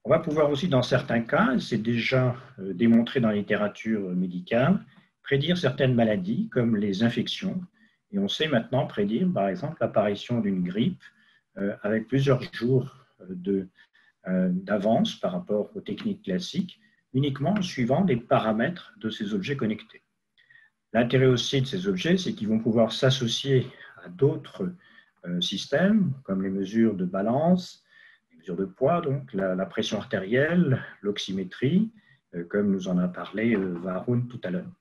On va pouvoir aussi, dans certains cas, c'est déjà démontré dans la littérature médicale, prédire certaines maladies comme les infections. Et on sait maintenant prédire, par exemple, l'apparition d'une grippe avec plusieurs jours d'avance par rapport aux techniques classiques, uniquement en suivant les paramètres de ces objets connectés. L'intérêt aussi de ces objets, c'est qu'ils vont pouvoir s'associer à d'autres systèmes, comme les mesures de balance, les mesures de poids, donc la pression artérielle, l'oxymétrie, comme nous en a parlé Varun tout à l'heure.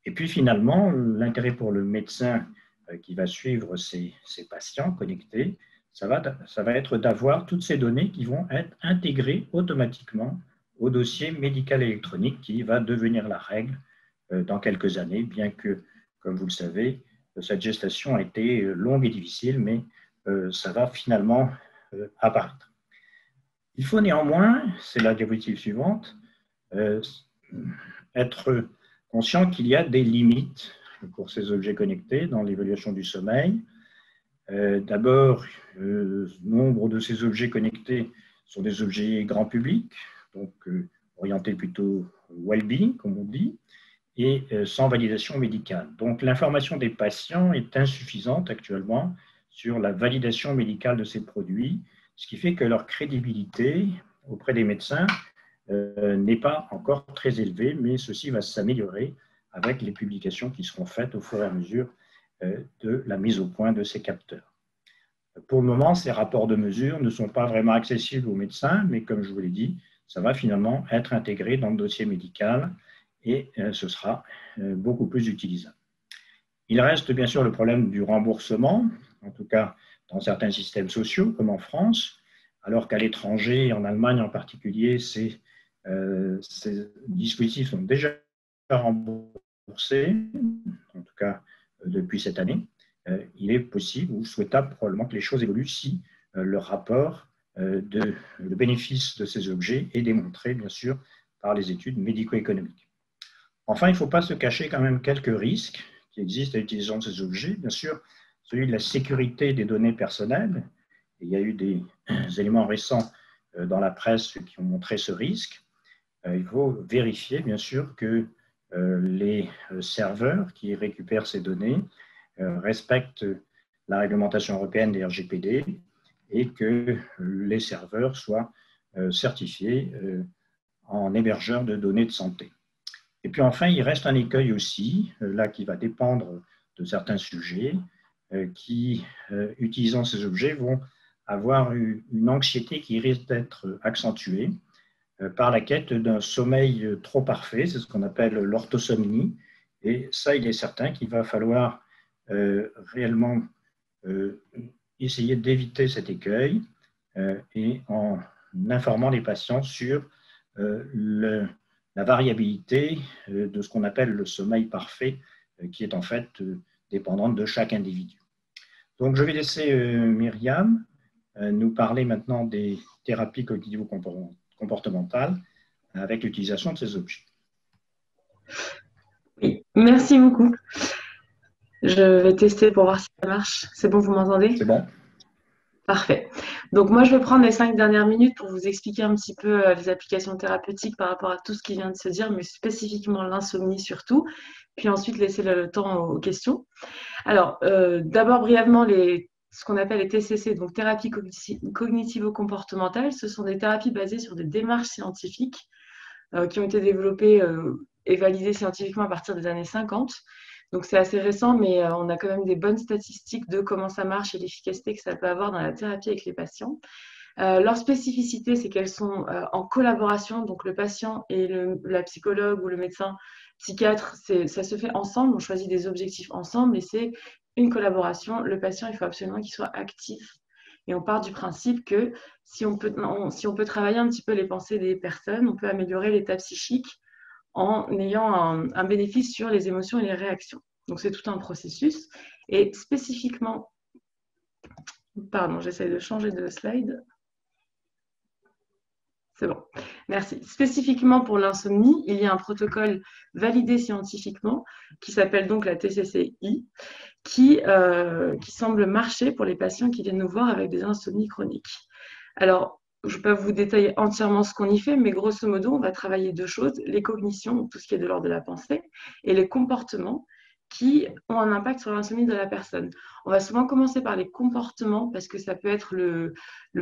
Et puis finalement, l'intérêt pour le médecin qui va suivre ces patients connectés, ça va être d'avoir toutes ces données qui vont être intégrées automatiquement au dossier médical électronique qui va devenir la règle dans quelques années, bien que, comme vous le savez, cette gestation a été longue et difficile, mais ça va finalement apparaître. Il faut néanmoins, c'est la diapositive suivante, être conscient qu'il y a des limites pour ces objets connectés dans l'évaluation du sommeil. D'abord, nombre de ces objets connectés sont des objets grand public, donc orientés plutôt well-being, comme on dit, et sans validation médicale. Donc, l'information des patients est insuffisante actuellement sur la validation médicale de ces produits, ce qui fait que leur crédibilité auprès des médecins n'est pas encore très élevé, mais ceci va s'améliorer avec les publications qui seront faites au fur et à mesure de la mise au point de ces capteurs. Pour le moment, ces rapports de mesure ne sont pas vraiment accessibles aux médecins, mais comme je vous l'ai dit, ça va finalement être intégré dans le dossier médical et ce sera beaucoup plus utilisable. Il reste bien sûr le problème du remboursement, en tout cas dans certains systèmes sociaux, comme en France, alors qu'à l'étranger, en Allemagne en particulier, ces dispositifs sont déjà remboursés, en tout cas depuis cette année. Il est possible ou souhaitable probablement que les choses évoluent si le rapport le bénéfice de ces objets est démontré, bien sûr, par les études médico-économiques. Enfin, il ne faut pas se cacher quand même quelques risques qui existent à l'utilisation de ces objets. Bien sûr, celui de la sécurité des données personnelles. Il y a eu des éléments récents dans la presse qui ont montré ce risque. Il faut vérifier, bien sûr, que les serveurs qui récupèrent ces données respectent la réglementation européenne des RGPD et que les serveurs soient certifiés en hébergeurs de données de santé. Et puis enfin, il reste un écueil aussi, là qui va dépendre de certains sujets, qui, utilisant ces objets, vont avoir une anxiété qui risque d'être accentuée par la quête d'un sommeil trop parfait, c'est ce qu'on appelle l'orthosomnie. Et ça, il est certain qu'il va falloir réellement essayer d'éviter cet écueil et en informant les patients sur la variabilité de ce qu'on appelle le sommeil parfait, qui est en fait dépendante de chaque individu. Donc, je vais laisser Myriam nous parler maintenant des thérapies cognitivo-comportementales avec l'utilisation de ces objets. Oui, merci beaucoup. Je vais tester pour voir si ça marche. C'est bon, vous m'entendez? C'est bon. Parfait. Donc moi, je vais prendre les 5 dernières minutes pour vous expliquer un petit peu les applications thérapeutiques par rapport à tout ce qui vient de se dire, mais spécifiquement l'insomnie surtout, puis ensuite laisser le temps aux questions. Alors, d'abord brièvement, ce qu'on appelle les TCC, donc thérapies cognitivo-comportementales, ce sont des thérapies basées sur des démarches scientifiques qui ont été développées et validées scientifiquement à partir des années 50. Donc, c'est assez récent, mais on a quand même des bonnes statistiques de comment ça marche et l'efficacité que ça peut avoir dans la thérapie avec les patients. Leur spécificité, c'est qu'elles sont en collaboration, donc le patient et la psychologue ou le médecin psychiatre, ça se fait ensemble, on choisit des objectifs ensemble et c'est une collaboration. Le patient, il faut absolument qu'il soit actif. Et on part du principe que si on peut travailler un petit peu les pensées des personnes, on peut améliorer l'état psychique en ayant un bénéfice sur les émotions et les réactions. Donc, c'est tout un processus. Et spécifiquement, pardon, j'essaie de changer de slide. C'est bon, merci. Spécifiquement pour l'insomnie, il y a un protocole validé scientifiquement qui s'appelle donc la TCCI, qui semble marcher pour les patients qui viennent nous voir avec des insomnies chroniques. Alors, je ne vais pas vous détailler entièrement ce qu'on y fait, mais grosso modo, on va travailler deux choses, les cognitions, tout ce qui est de l'ordre de la pensée, et les comportements qui ont un impact sur l'insomnie de la personne. On va souvent commencer par les comportements parce que ça peut être le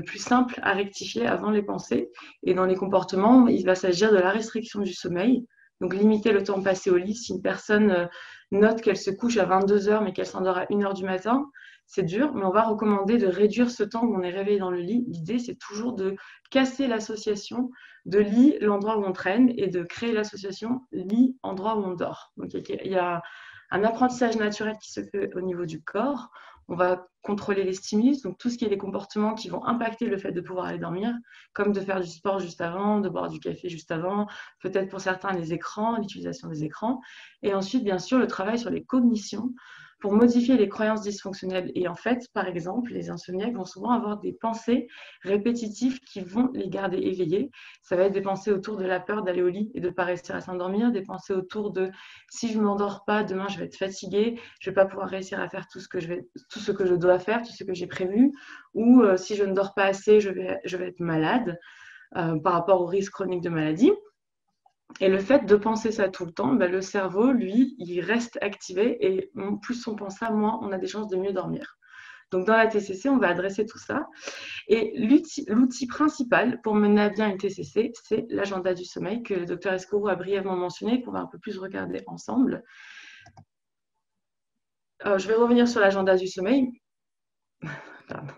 plus simple à rectifier avant les pensées. Et dans les comportements, il va s'agir de la restriction du sommeil, donc limiter le temps passé au lit. Si une personne note qu'elle se couche à 22 heures mais qu'elle s'endort à 1 heure du matin, c'est dur, mais on va recommander de réduire ce temps où on est réveillé dans le lit. L'idée, c'est toujours de casser l'association de lit, l'endroit où on traîne, et de créer l'association lit, endroit où on dort. Donc, il y a un apprentissage naturel qui se fait au niveau du corps. On va contrôler les stimulus, donc tout ce qui est les comportements qui vont impacter le fait de pouvoir aller dormir, comme de faire du sport juste avant, de boire du café juste avant, peut-être pour certains les écrans, l'utilisation des écrans. Et ensuite, bien sûr, le travail sur les cognitions pour modifier les croyances dysfonctionnelles. Et en fait, par exemple, les insomniaques vont souvent avoir des pensées répétitives qui vont les garder éveillés. Ça va être des pensées autour de la peur d'aller au lit et de ne pas réussir à s'endormir, des pensées autour de si je ne m'endors pas, demain je vais être fatiguée, je ne vais pas pouvoir réussir à faire tout ce que je dois faire, tout ce que j'ai prévu, ou si je ne dors pas assez, je vais être malade par rapport au risque chronique de maladie. Et le fait de penser ça tout le temps, le cerveau, lui, il reste activé et plus on pense ça, moins on a des chances de mieux dormir. Donc, dans la TCC, on va adresser tout ça. Et l'outil principal pour mener à bien une TCC, c'est l'agenda du sommeil que le docteur Escourou a brièvement mentionné, qu'on va un peu plus regarder ensemble. Je vais revenir sur l'agenda du sommeil. Pardon.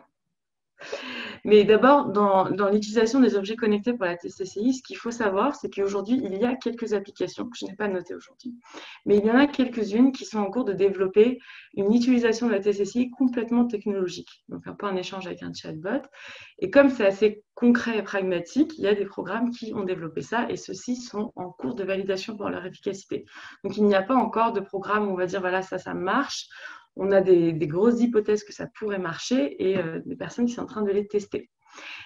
Mais d'abord, dans l'utilisation des objets connectés pour la TCCI, ce qu'il faut savoir, c'est qu'aujourd'hui, il y a quelques applications que je n'ai pas notées aujourd'hui, mais il y en a quelques-unes qui sont en cours de développer une utilisation de la TCCI complètement technologique, donc un peu un échange avec un chatbot. Et comme c'est assez concret et pragmatique, il y a des programmes qui ont développé ça et ceux-ci sont en cours de validation pour leur efficacité. Donc, il n'y a pas encore de programme où on va dire, voilà, ça marche. On a des grosses hypothèses que ça pourrait marcher et des personnes qui sont en train de les tester.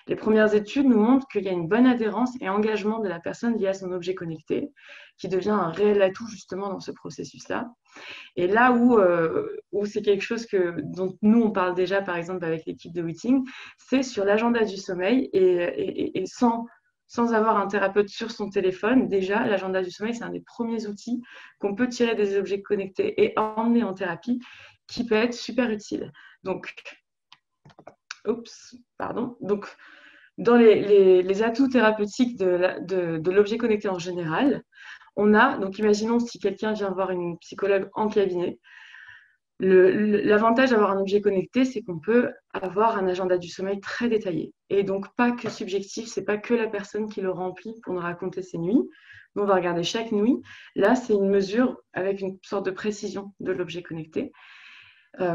Les premières études nous montrent qu'il y a une bonne adhérence et engagement de la personne liée à son objet connecté, qui devient un réel atout justement dans ce processus-là. Et là où c'est quelque chose dont nous, on parle déjà, par exemple, avec l'équipe de Witting, c'est sur l'agenda du sommeil et sans avoir un thérapeute sur son téléphone, déjà, l'agenda du sommeil, c'est un des premiers outils qu'on peut tirer des objets connectés et emmener en thérapie, qui peut être super utile. Donc, dans les atouts thérapeutiques de l'objet connecté en général, on a, donc imaginons si quelqu'un vient voir une psychologue en cabinet, l'avantage d'avoir un objet connecté, c'est qu'on peut avoir un agenda du sommeil très détaillé. Et donc, pas que subjectif, c'est pas que la personne qui le remplit pour nous raconter ses nuits. On va regarder chaque nuit. Là, c'est une mesure avec une sorte de précision de l'objet connecté.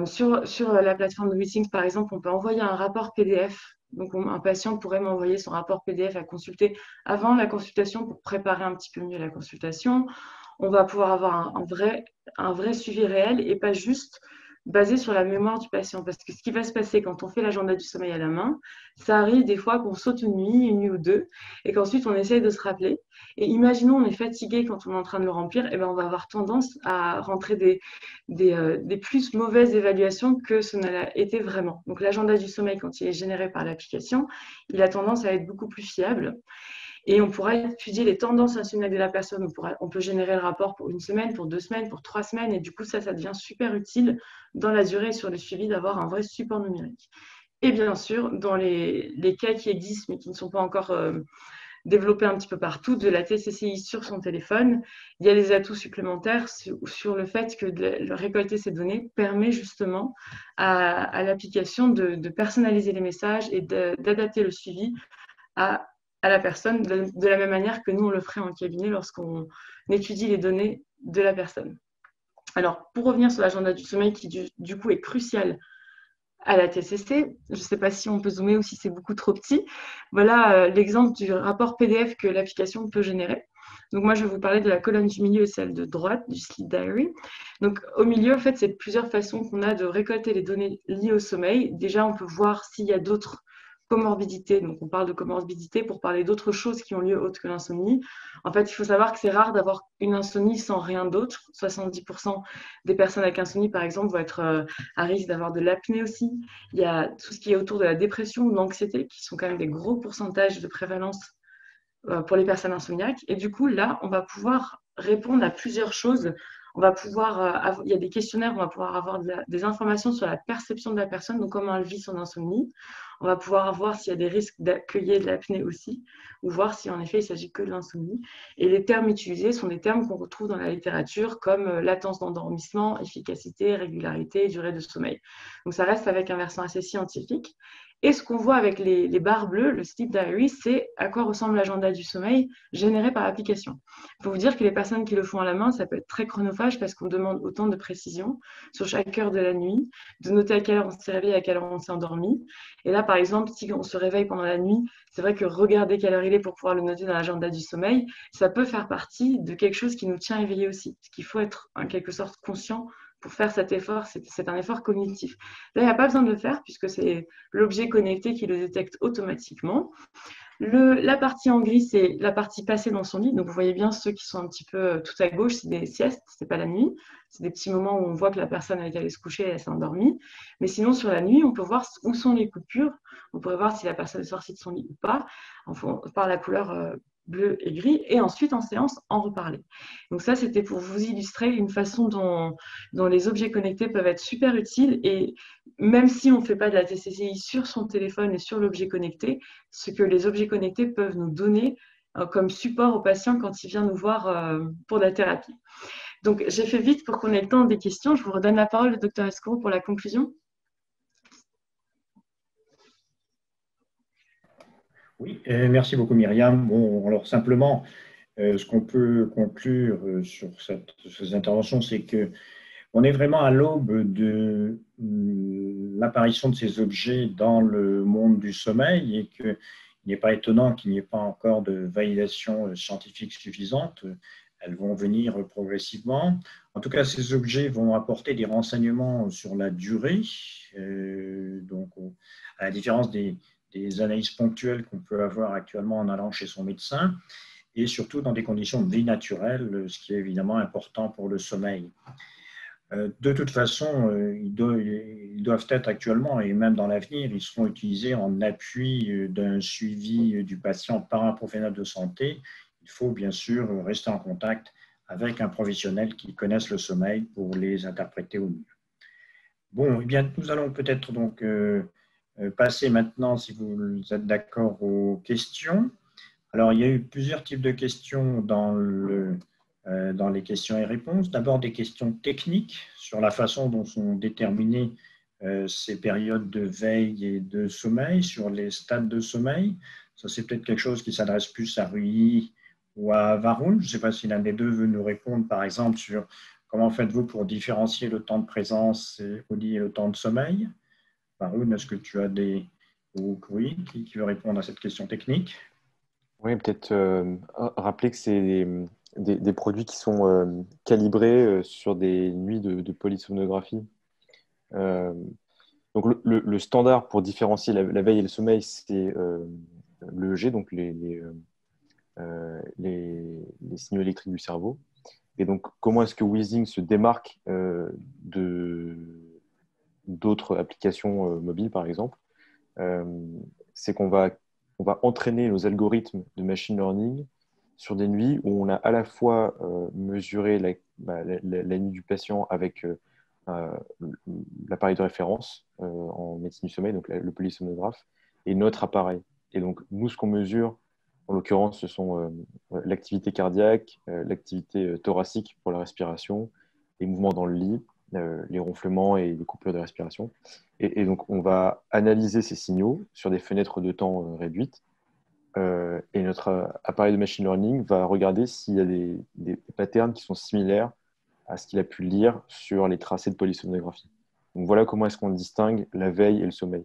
Sur la plateforme de Witting, par exemple, on peut envoyer un rapport PDF. Donc, un patient pourrait m'envoyer son rapport PDF à consulter avant la consultation pour préparer un petit peu mieux la consultation. On va pouvoir avoir un vrai suivi réel et pas juste basé sur la mémoire du patient. Parce que ce qui va se passer quand on fait l'agenda du sommeil à la main, ça arrive des fois qu'on saute une nuit ou deux, et qu'ensuite on essaye de se rappeler. Et imaginons on est fatigué quand on est en train de le remplir, et bien on va avoir tendance à rentrer des plus mauvaises évaluations que ce n'a été vraiment. Donc l'agenda du sommeil, quand il est généré par l'application, il a tendance à être beaucoup plus fiable. Et on pourra étudier les tendances insomniaques de la personne. On peut générer le rapport pour 1 semaine, pour 2 semaines, pour 3 semaines. Et du coup, ça devient super utile dans la durée et sur le suivi d'avoir un vrai support numérique. Et bien sûr, dans les cas qui existent, mais qui ne sont pas encore développés un petit peu partout, de la TCCI sur son téléphone, il y a des atouts supplémentaires sur le fait que de récolter ces données permet justement à l'application de personnaliser les messages et d'adapter le suivi à la personne de la même manière que nous, on le ferait en cabinet lorsqu'on étudie les données de la personne. Alors, pour revenir sur l'agenda du sommeil qui, du coup, est crucial à la TCC, je ne sais pas si on peut zoomer ou si c'est beaucoup trop petit. Voilà l'exemple du rapport PDF que l'application peut générer. Donc, moi, je vais vous parler de la colonne du milieu et celle de droite du Sleep Diary. Donc, au milieu, en fait, c'est plusieurs façons qu'on a de récolter les données liées au sommeil. Déjà, on peut voir s'il y a d'autres comorbidité, donc on parle de comorbidité pour parler d'autres choses qui ont lieu autres que l'insomnie. En fait, il faut savoir que c'est rare d'avoir une insomnie sans rien d'autre. 70% des personnes avec insomnie, par exemple, vont être à risque d'avoir de l'apnée aussi. Il y a tout ce qui est autour de la dépression ou de l'anxiété, qui sont quand même des gros pourcentages de prévalence pour les personnes insomniaques. Et du coup, là, on va pouvoir répondre à plusieurs choses. On va pouvoir, il y a des questionnaires, on va pouvoir avoir des informations sur la perception de la personne, donc comment elle vit son insomnie. On va pouvoir voir s'il y a des risques d'accueillir de l'apnée aussi, ou voir si en effet il s'agit que de l'insomnie. Et les termes utilisés sont des termes qu'on retrouve dans la littérature comme latence d'endormissement, efficacité, régularité, durée de sommeil. Donc ça reste avec un versant assez scientifique. Et ce qu'on voit avec les barres bleues, le Sleep Diary, c'est à quoi ressemble l'agenda du sommeil généré par l'application. Il faut vous dire que les personnes qui le font à la main, ça peut être très chronophage parce qu'on demande autant de précision sur chaque heure de la nuit, de noter à quelle heure on s'est réveillé, à quelle heure on s'est endormi. Et là, par exemple, si on se réveille pendant la nuit, c'est vrai que regarder quelle heure il est pour pouvoir le noter dans l'agenda du sommeil, ça peut faire partie de quelque chose qui nous tient éveillés aussi. Parce qu'il faut être en quelque sorte conscient pour faire cet effort, c'est un effort cognitif. Là, il n'y a pas besoin de le faire puisque c'est l'objet connecté qui le détecte automatiquement. La partie en gris, c'est la partie passée dans son lit. Donc, vous voyez bien ceux qui sont un petit peu tout à gauche, c'est des siestes, c'est pas la nuit. C'est des petits moments où on voit que la personne est allée se coucher et elle s'est endormie. Mais sinon, sur la nuit, on peut voir où sont les coupures. On pourrait voir si la personne est sortie de son lit ou pas, par la couleur bleu et gris, et ensuite en séance en reparler. Donc ça, c'était pour vous illustrer une façon dont les objets connectés peuvent être super utiles, et même si on ne fait pas de la TCCI sur son téléphone et sur l'objet connecté, ce que les objets connectés peuvent nous donner comme support au patient quand il vient nous voir pour la thérapie. Donc j'ai fait vite pour qu'on ait le temps des questions. Je vous redonne la parole, le docteur Escourou, pour la conclusion. Oui, merci beaucoup Myriam. Bon, alors simplement, ce qu'on peut conclure sur ces interventions, c'est que on est vraiment à l'aube de l'apparition de ces objets dans le monde du sommeil et qu'il n'est pas étonnant qu'il n'y ait pas encore de validation scientifique suffisante. Elles vont venir progressivement. En tout cas, ces objets vont apporter des renseignements sur la durée, donc à la différence des analyses ponctuelles qu'on peut avoir actuellement en allant chez son médecin, et surtout dans des conditions de vie naturelle, ce qui est évidemment important pour le sommeil. De toute façon, ils doivent être actuellement, et même dans l'avenir, ils seront utilisés en appui d'un suivi du patient par un professionnel de santé. Il faut bien sûr rester en contact avec un professionnel qui connaisse le sommeil pour les interpréter au mieux. Bon, eh bien, nous allons peut-être donc passer maintenant, si vous êtes d'accord, aux questions. Alors, il y a eu plusieurs types de questions dans les questions et réponses. D'abord, des questions techniques sur la façon dont sont déterminées ces périodes de veille et de sommeil, sur les stades de sommeil. Ça, c'est peut-être quelque chose qui s'adresse plus à Rui ou à Varun. Je ne sais pas si l'un des deux veut nous répondre, par exemple, sur comment faites-vous pour différencier le temps de présence au lit et le temps de sommeil. Varun, est-ce que tu as ou Rui qui veut répondre à cette question technique? Oui, peut-être rappeler que c'est des produits qui sont calibrés sur des nuits de polysomnographie. Euh, donc le standard pour différencier la veille et le sommeil, c'est l'EEG, donc les signaux électriques du cerveau. Et donc, comment est-ce que Wheezing se démarque d'autres applications mobiles, par exemple? C'est qu'on va entraîner nos algorithmes de machine learning sur des nuits où on a à la fois mesuré la nuit du patient avec l'appareil de référence en médecine du sommeil, donc le polysomnographe, et notre appareil. Et donc, nous, ce qu'on mesure, en l'occurrence, ce sont l'activité cardiaque, l'activité thoracique pour la respiration, les mouvements dans le lit, les ronflements et les coupures de respiration. Et donc, on va analyser ces signaux sur des fenêtres de temps réduites. Et notre appareil de machine learning va regarder s'il y a des patterns qui sont similaires à ce qu'il a pu lire sur les tracés de polysomnographie. Donc, voilà comment est-ce qu'on distingue la veille et le sommeil.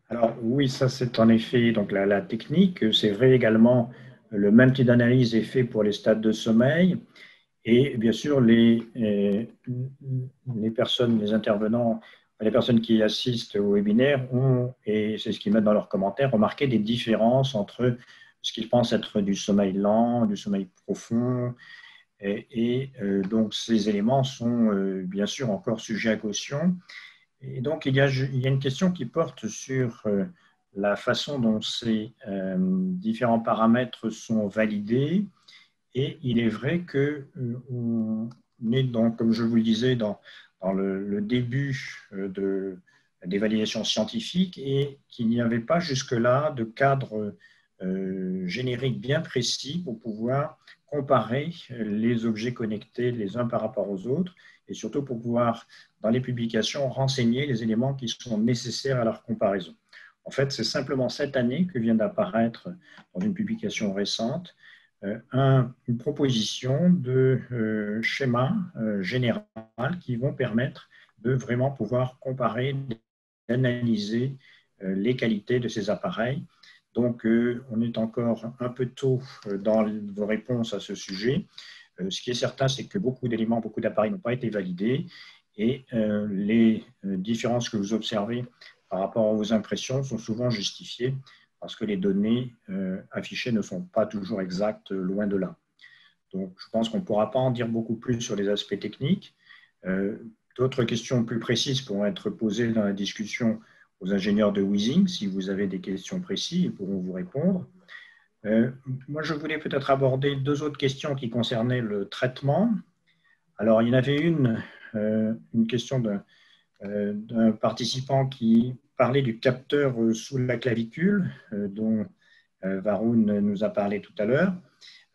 Alors oui, ça c'est en effet donc la technique. C'est vrai également, le même type d'analyse est fait pour les stades de sommeil. Et bien sûr, les personnes, les intervenants, les personnes qui assistent au webinaire ont, et c'est ce qu'ils mettent dans leurs commentaires, remarqué des différences entre ce qu'ils pensent être du sommeil lent, du sommeil profond. Donc, ces éléments sont bien sûr encore sujets à caution. Et donc, il y a une question qui porte sur la façon dont ces différents paramètres sont validés. Et il est vrai qu'on est, donc, comme je vous le disais, dans le début des validations scientifiques et qu'il n'y avait pas jusque-là de cadre générique bien précis pour pouvoir comparer les objets connectés les uns par rapport aux autres et surtout pour pouvoir, dans les publications, renseigner les éléments qui sont nécessaires à leur comparaison. En fait, c'est simplement cette année que vient d'apparaître dans une publication récente une proposition de schéma général qui vont permettre de vraiment pouvoir comparer, analyser les qualités de ces appareils. Donc, on est encore un peu tôt dans vos réponses à ce sujet. Ce qui est certain, c'est que beaucoup d'éléments, beaucoup d'appareils n'ont pas été validés et les différences que vous observez par rapport à vos impressions sont souvent justifiées parce que les données affichées ne sont pas toujours exactes, loin de là. Donc, je pense qu'on ne pourra pas en dire beaucoup plus sur les aspects techniques. D'autres questions plus précises pourront être posées dans la discussion aux ingénieurs de Weezing. Si vous avez des questions précises, ils pourront vous répondre. Moi, je voulais peut-être aborder deux autres questions qui concernaient le traitement. Alors, il y en avait une question d'un participant qui parlait du capteur sous la clavicule, dont Varun nous a parlé tout à l'heure.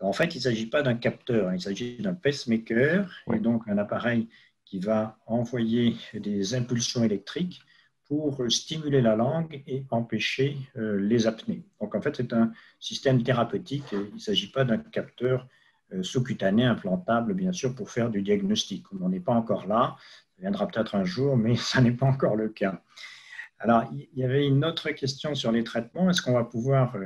En fait, il ne s'agit pas d'un capteur, il s'agit d'un pacemaker, et donc un appareil qui va envoyer des impulsions électriques pour stimuler la langue et empêcher les apnées. Donc en fait, c'est un système thérapeutique, et il ne s'agit pas d'un capteur sous-cutané implantable, bien sûr, pour faire du diagnostic. On n'en est pas encore là, ça viendra peut-être un jour, mais ça n'est pas encore le cas. Alors, il y avait une autre question sur les traitements. Est-ce qu'on va pouvoir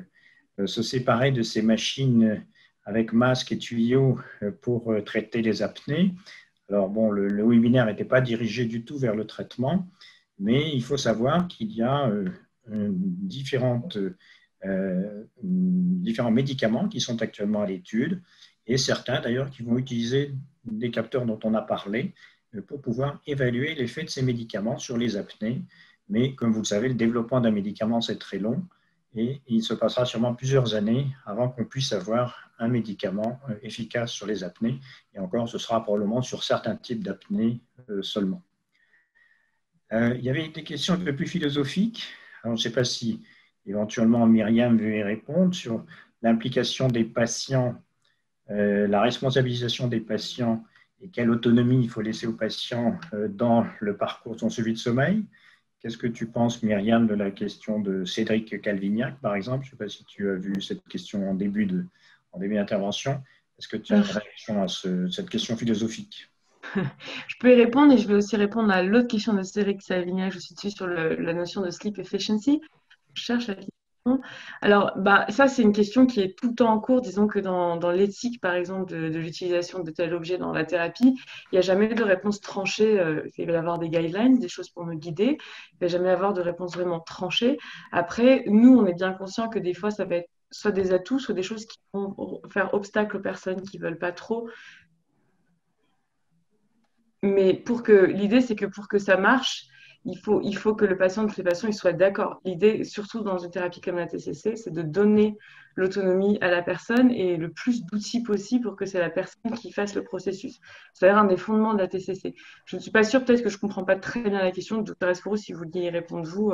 se séparer de ces machines avec masque et tuyaux pour traiter les apnées? Alors, bon, le webinaire n'était pas dirigé du tout vers le traitement, mais il faut savoir qu'il y a différents médicaments qui sont actuellement à l'étude, et certains d'ailleurs qui vont utiliser des capteurs dont on a parlé pour pouvoir évaluer l'effet de ces médicaments sur les apnées. Mais comme vous le savez, le développement d'un médicament, c'est très long, et il se passera sûrement plusieurs années avant qu'on puisse avoir un médicament efficace sur les apnées. Et encore, ce sera probablement sur certains types d'apnées seulement. Il y avait des questions un peu plus philosophiques. Alors, je ne sais pas si éventuellement Myriam veut y répondre sur l'implication des patients, la responsabilisation des patients et quelle autonomie il faut laisser aux patients dans le parcours de son suivi de sommeil. Qu'est-ce que tu penses, Myriam, de la question de Cédric Calvignac, par exemple? Je ne sais pas si tu as vu cette question en début d'intervention. Est-ce que tu as une réaction à cette question philosophique? Je peux y répondre et je vais aussi répondre à l'autre question de Cédric Calvignac. Je suis dessus sur la notion de sleep efficiency. Je cherche la question. Alors, ça, c'est une question qui est tout le temps en cours. Disons que dans l'éthique, par exemple, de l'utilisation de tel objet dans la thérapie, il n'y a jamais de réponse tranchée. Il va y avoir des guidelines, des choses pour nous guider. Il ne va jamais avoir de réponse vraiment tranchée. Après, nous, on est bien conscient que des fois, ça va être soit des atouts, soit des choses qui vont faire obstacle aux personnes qui ne veulent pas trop. Mais l'idée, c'est que pour que ça marche, il faut que le patient, toutes les patients, ils soient d'accord. L'idée, surtout dans une thérapie comme la TCC, c'est de donner l'autonomie à la personne et le plus d'outils possible pour que c'est la personne qui fasse le processus. C'est un des fondements de la TCC. Je ne suis pas sûre, peut-être que je ne comprends pas très bien la question. Docteur Escourou, si vous vouliez y répondre, vous,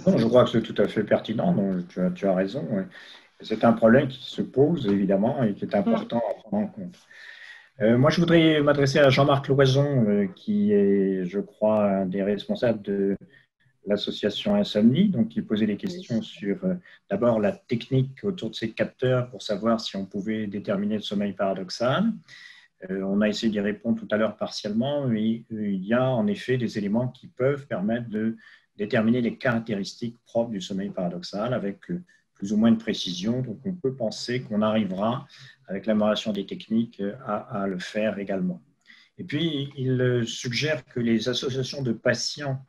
Non, je crois que c'est tout à fait pertinent. Donc, tu as raison. Ouais. C'est un problème qui se pose, évidemment, et qui est important à prendre en compte. Moi, je voudrais m'adresser à Jean-Marc Loison, qui est, je crois, un des responsables de l'association Insomnie, donc qui posait des questions sur d'abord la technique autour de ces capteurs pour savoir si on pouvait déterminer le sommeil paradoxal. On a essayé d'y répondre tout à l'heure partiellement, mais il y a en effet des éléments qui peuvent permettre de déterminer les caractéristiques propres du sommeil paradoxal avec plus ou moins de précision. Donc, on peut penser qu'on arrivera, avec l'amélioration des techniques, à le faire également. Et puis, il suggère que les associations de patients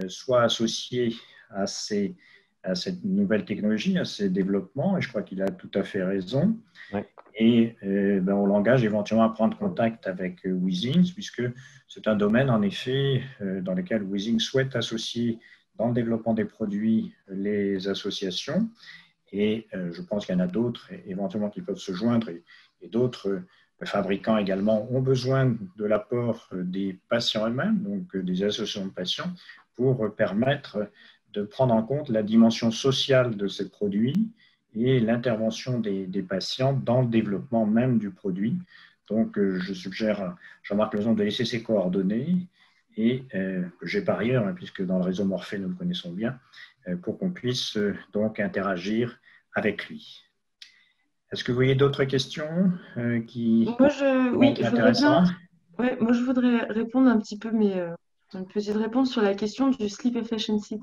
soient associées à cette nouvelle technologie, à ces développements, et je crois qu'il a tout à fait raison. Ouais. Et on l'engage éventuellement à prendre contact avec Weezing, puisque c'est un domaine, en effet, dans lequel Weezing souhaite associer dans le développement des produits les associations. Et je pense qu'il y en a d'autres, éventuellement, qui peuvent se joindre, et d'autres fabricants également ont besoin de l'apport des patients eux-mêmes, donc des associations de patients, pour permettre de prendre en compte la dimension sociale de ces produits et l'intervention des patients dans le développement même du produit. Donc, je suggère à Jean-Marc Loison de laisser ses coordonnées et que j'ai par ailleurs, hein, puisque dans le réseau Morphée, nous le connaissons bien, pour qu'on puisse donc interagir avec lui. Est-ce que vous voyez d'autres questions qui oui, je voudrais bien. Ouais, moi, je voudrais répondre un petit peu, mais une petite réponse sur la question du sleep efficiency.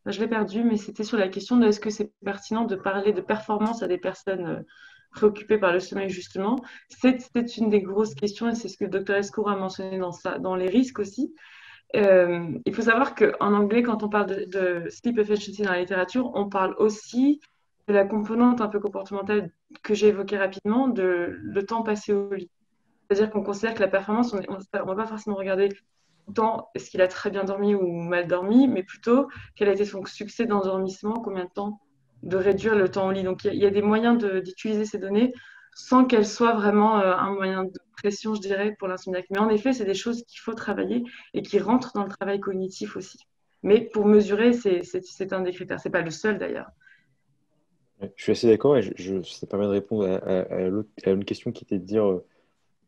Je l'ai perdu, mais c'était sur la question de est-ce que c'est pertinent de parler de performance à des personnes préoccupées par le sommeil, justement. C'est une des grosses questions et c'est ce que le docteur Escour a mentionné dans les risques aussi. Il faut savoir qu'en anglais, quand on parle de sleep efficiency dans la littérature, on parle aussi de la composante un peu comportementale que j'ai évoquée rapidement, de le temps passé au lit. C'est-à-dire qu'on considère que la performance, on ne va pas forcément regarder tant est-ce qu'il a très bien dormi ou mal dormi, mais plutôt quel a été son succès d'endormissement, combien de temps de réduire le temps au lit. Donc, il y a des moyens d'utiliser ces données sans qu'elles soient vraiment un moyen de pression, je dirais, pour l'insomniaque. Mais en effet, c'est des choses qu'il faut travailler et qui rentrent dans le travail cognitif aussi. Mais pour mesurer, c'est un des critères. C'est pas le seul d'ailleurs. Ouais, je suis assez d'accord et ça permet de répondre à une question qui était de dire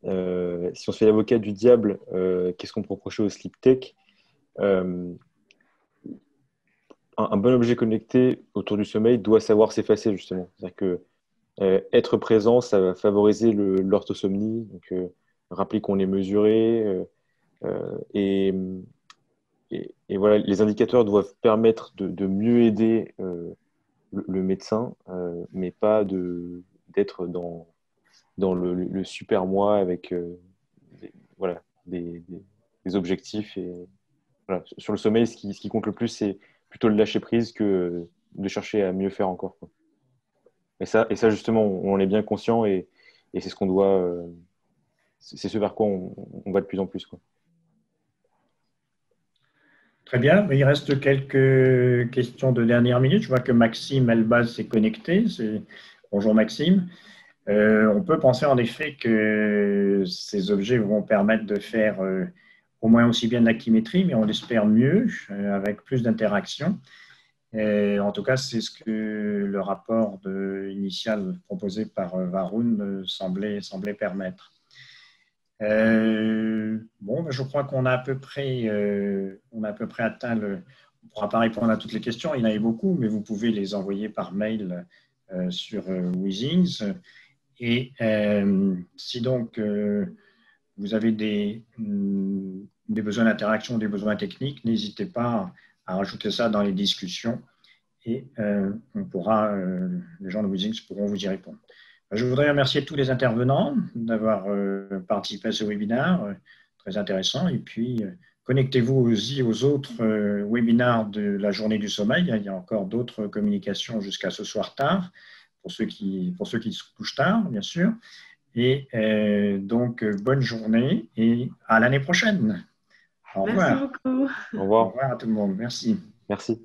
si on se fait l'avocat du diable, qu'est-ce qu'on peut reprocher au sleep tech? Euh, un bon objet connecté autour du sommeil doit savoir s'effacer justement. C'est-à-dire que être présent, ça va favoriser l'orthosomnie, donc rappeler qu'on est mesuré et, et voilà, les indicateurs doivent permettre de mieux aider le médecin, mais pas d'être dans le super moi avec voilà, des objectifs. Et, voilà. Sur le sommeil, ce qui compte le plus, c'est plutôt le lâcher prise que de chercher à mieux faire encore, quoi. Et ça justement, on en est bien conscient et c'est ce qu'on doit, c'est ce vers quoi on va de plus en plus, quoi. Très bien. Il reste quelques questions de dernière minute. Je vois que Maxime Elbaz s'est connecté. Bonjour Maxime. On peut penser en effet que ces objets vont permettre de faire au moins aussi bien de l'actimétrie, mais on l'espère mieux, avec plus d'interactions. En tout cas, c'est ce que le rapport initial proposé par Varun semblait permettre. Bon, je crois qu'on a à peu près, atteint on ne pourra pas répondre à toutes les questions, il y en avait beaucoup, mais vous pouvez les envoyer par mail sur Weezings. Et si donc vous avez des besoins d'interaction, des besoins techniques, n'hésitez pas à rajouter ça dans les discussions et les gens de Weezings pourront vous y répondre. Je voudrais remercier tous les intervenants d'avoir participé à ce webinaire, très intéressant. Et puis, connectez-vous aussi aux autres webinaires de la journée du sommeil. Il y a encore d'autres communications jusqu'à ce soir tard, pour ceux qui se couchent tard, bien sûr. Et donc, bonne journée et à l'année prochaine. Au Merci revoir. beaucoup. Au revoir. Au revoir à tout le monde. Merci. Merci.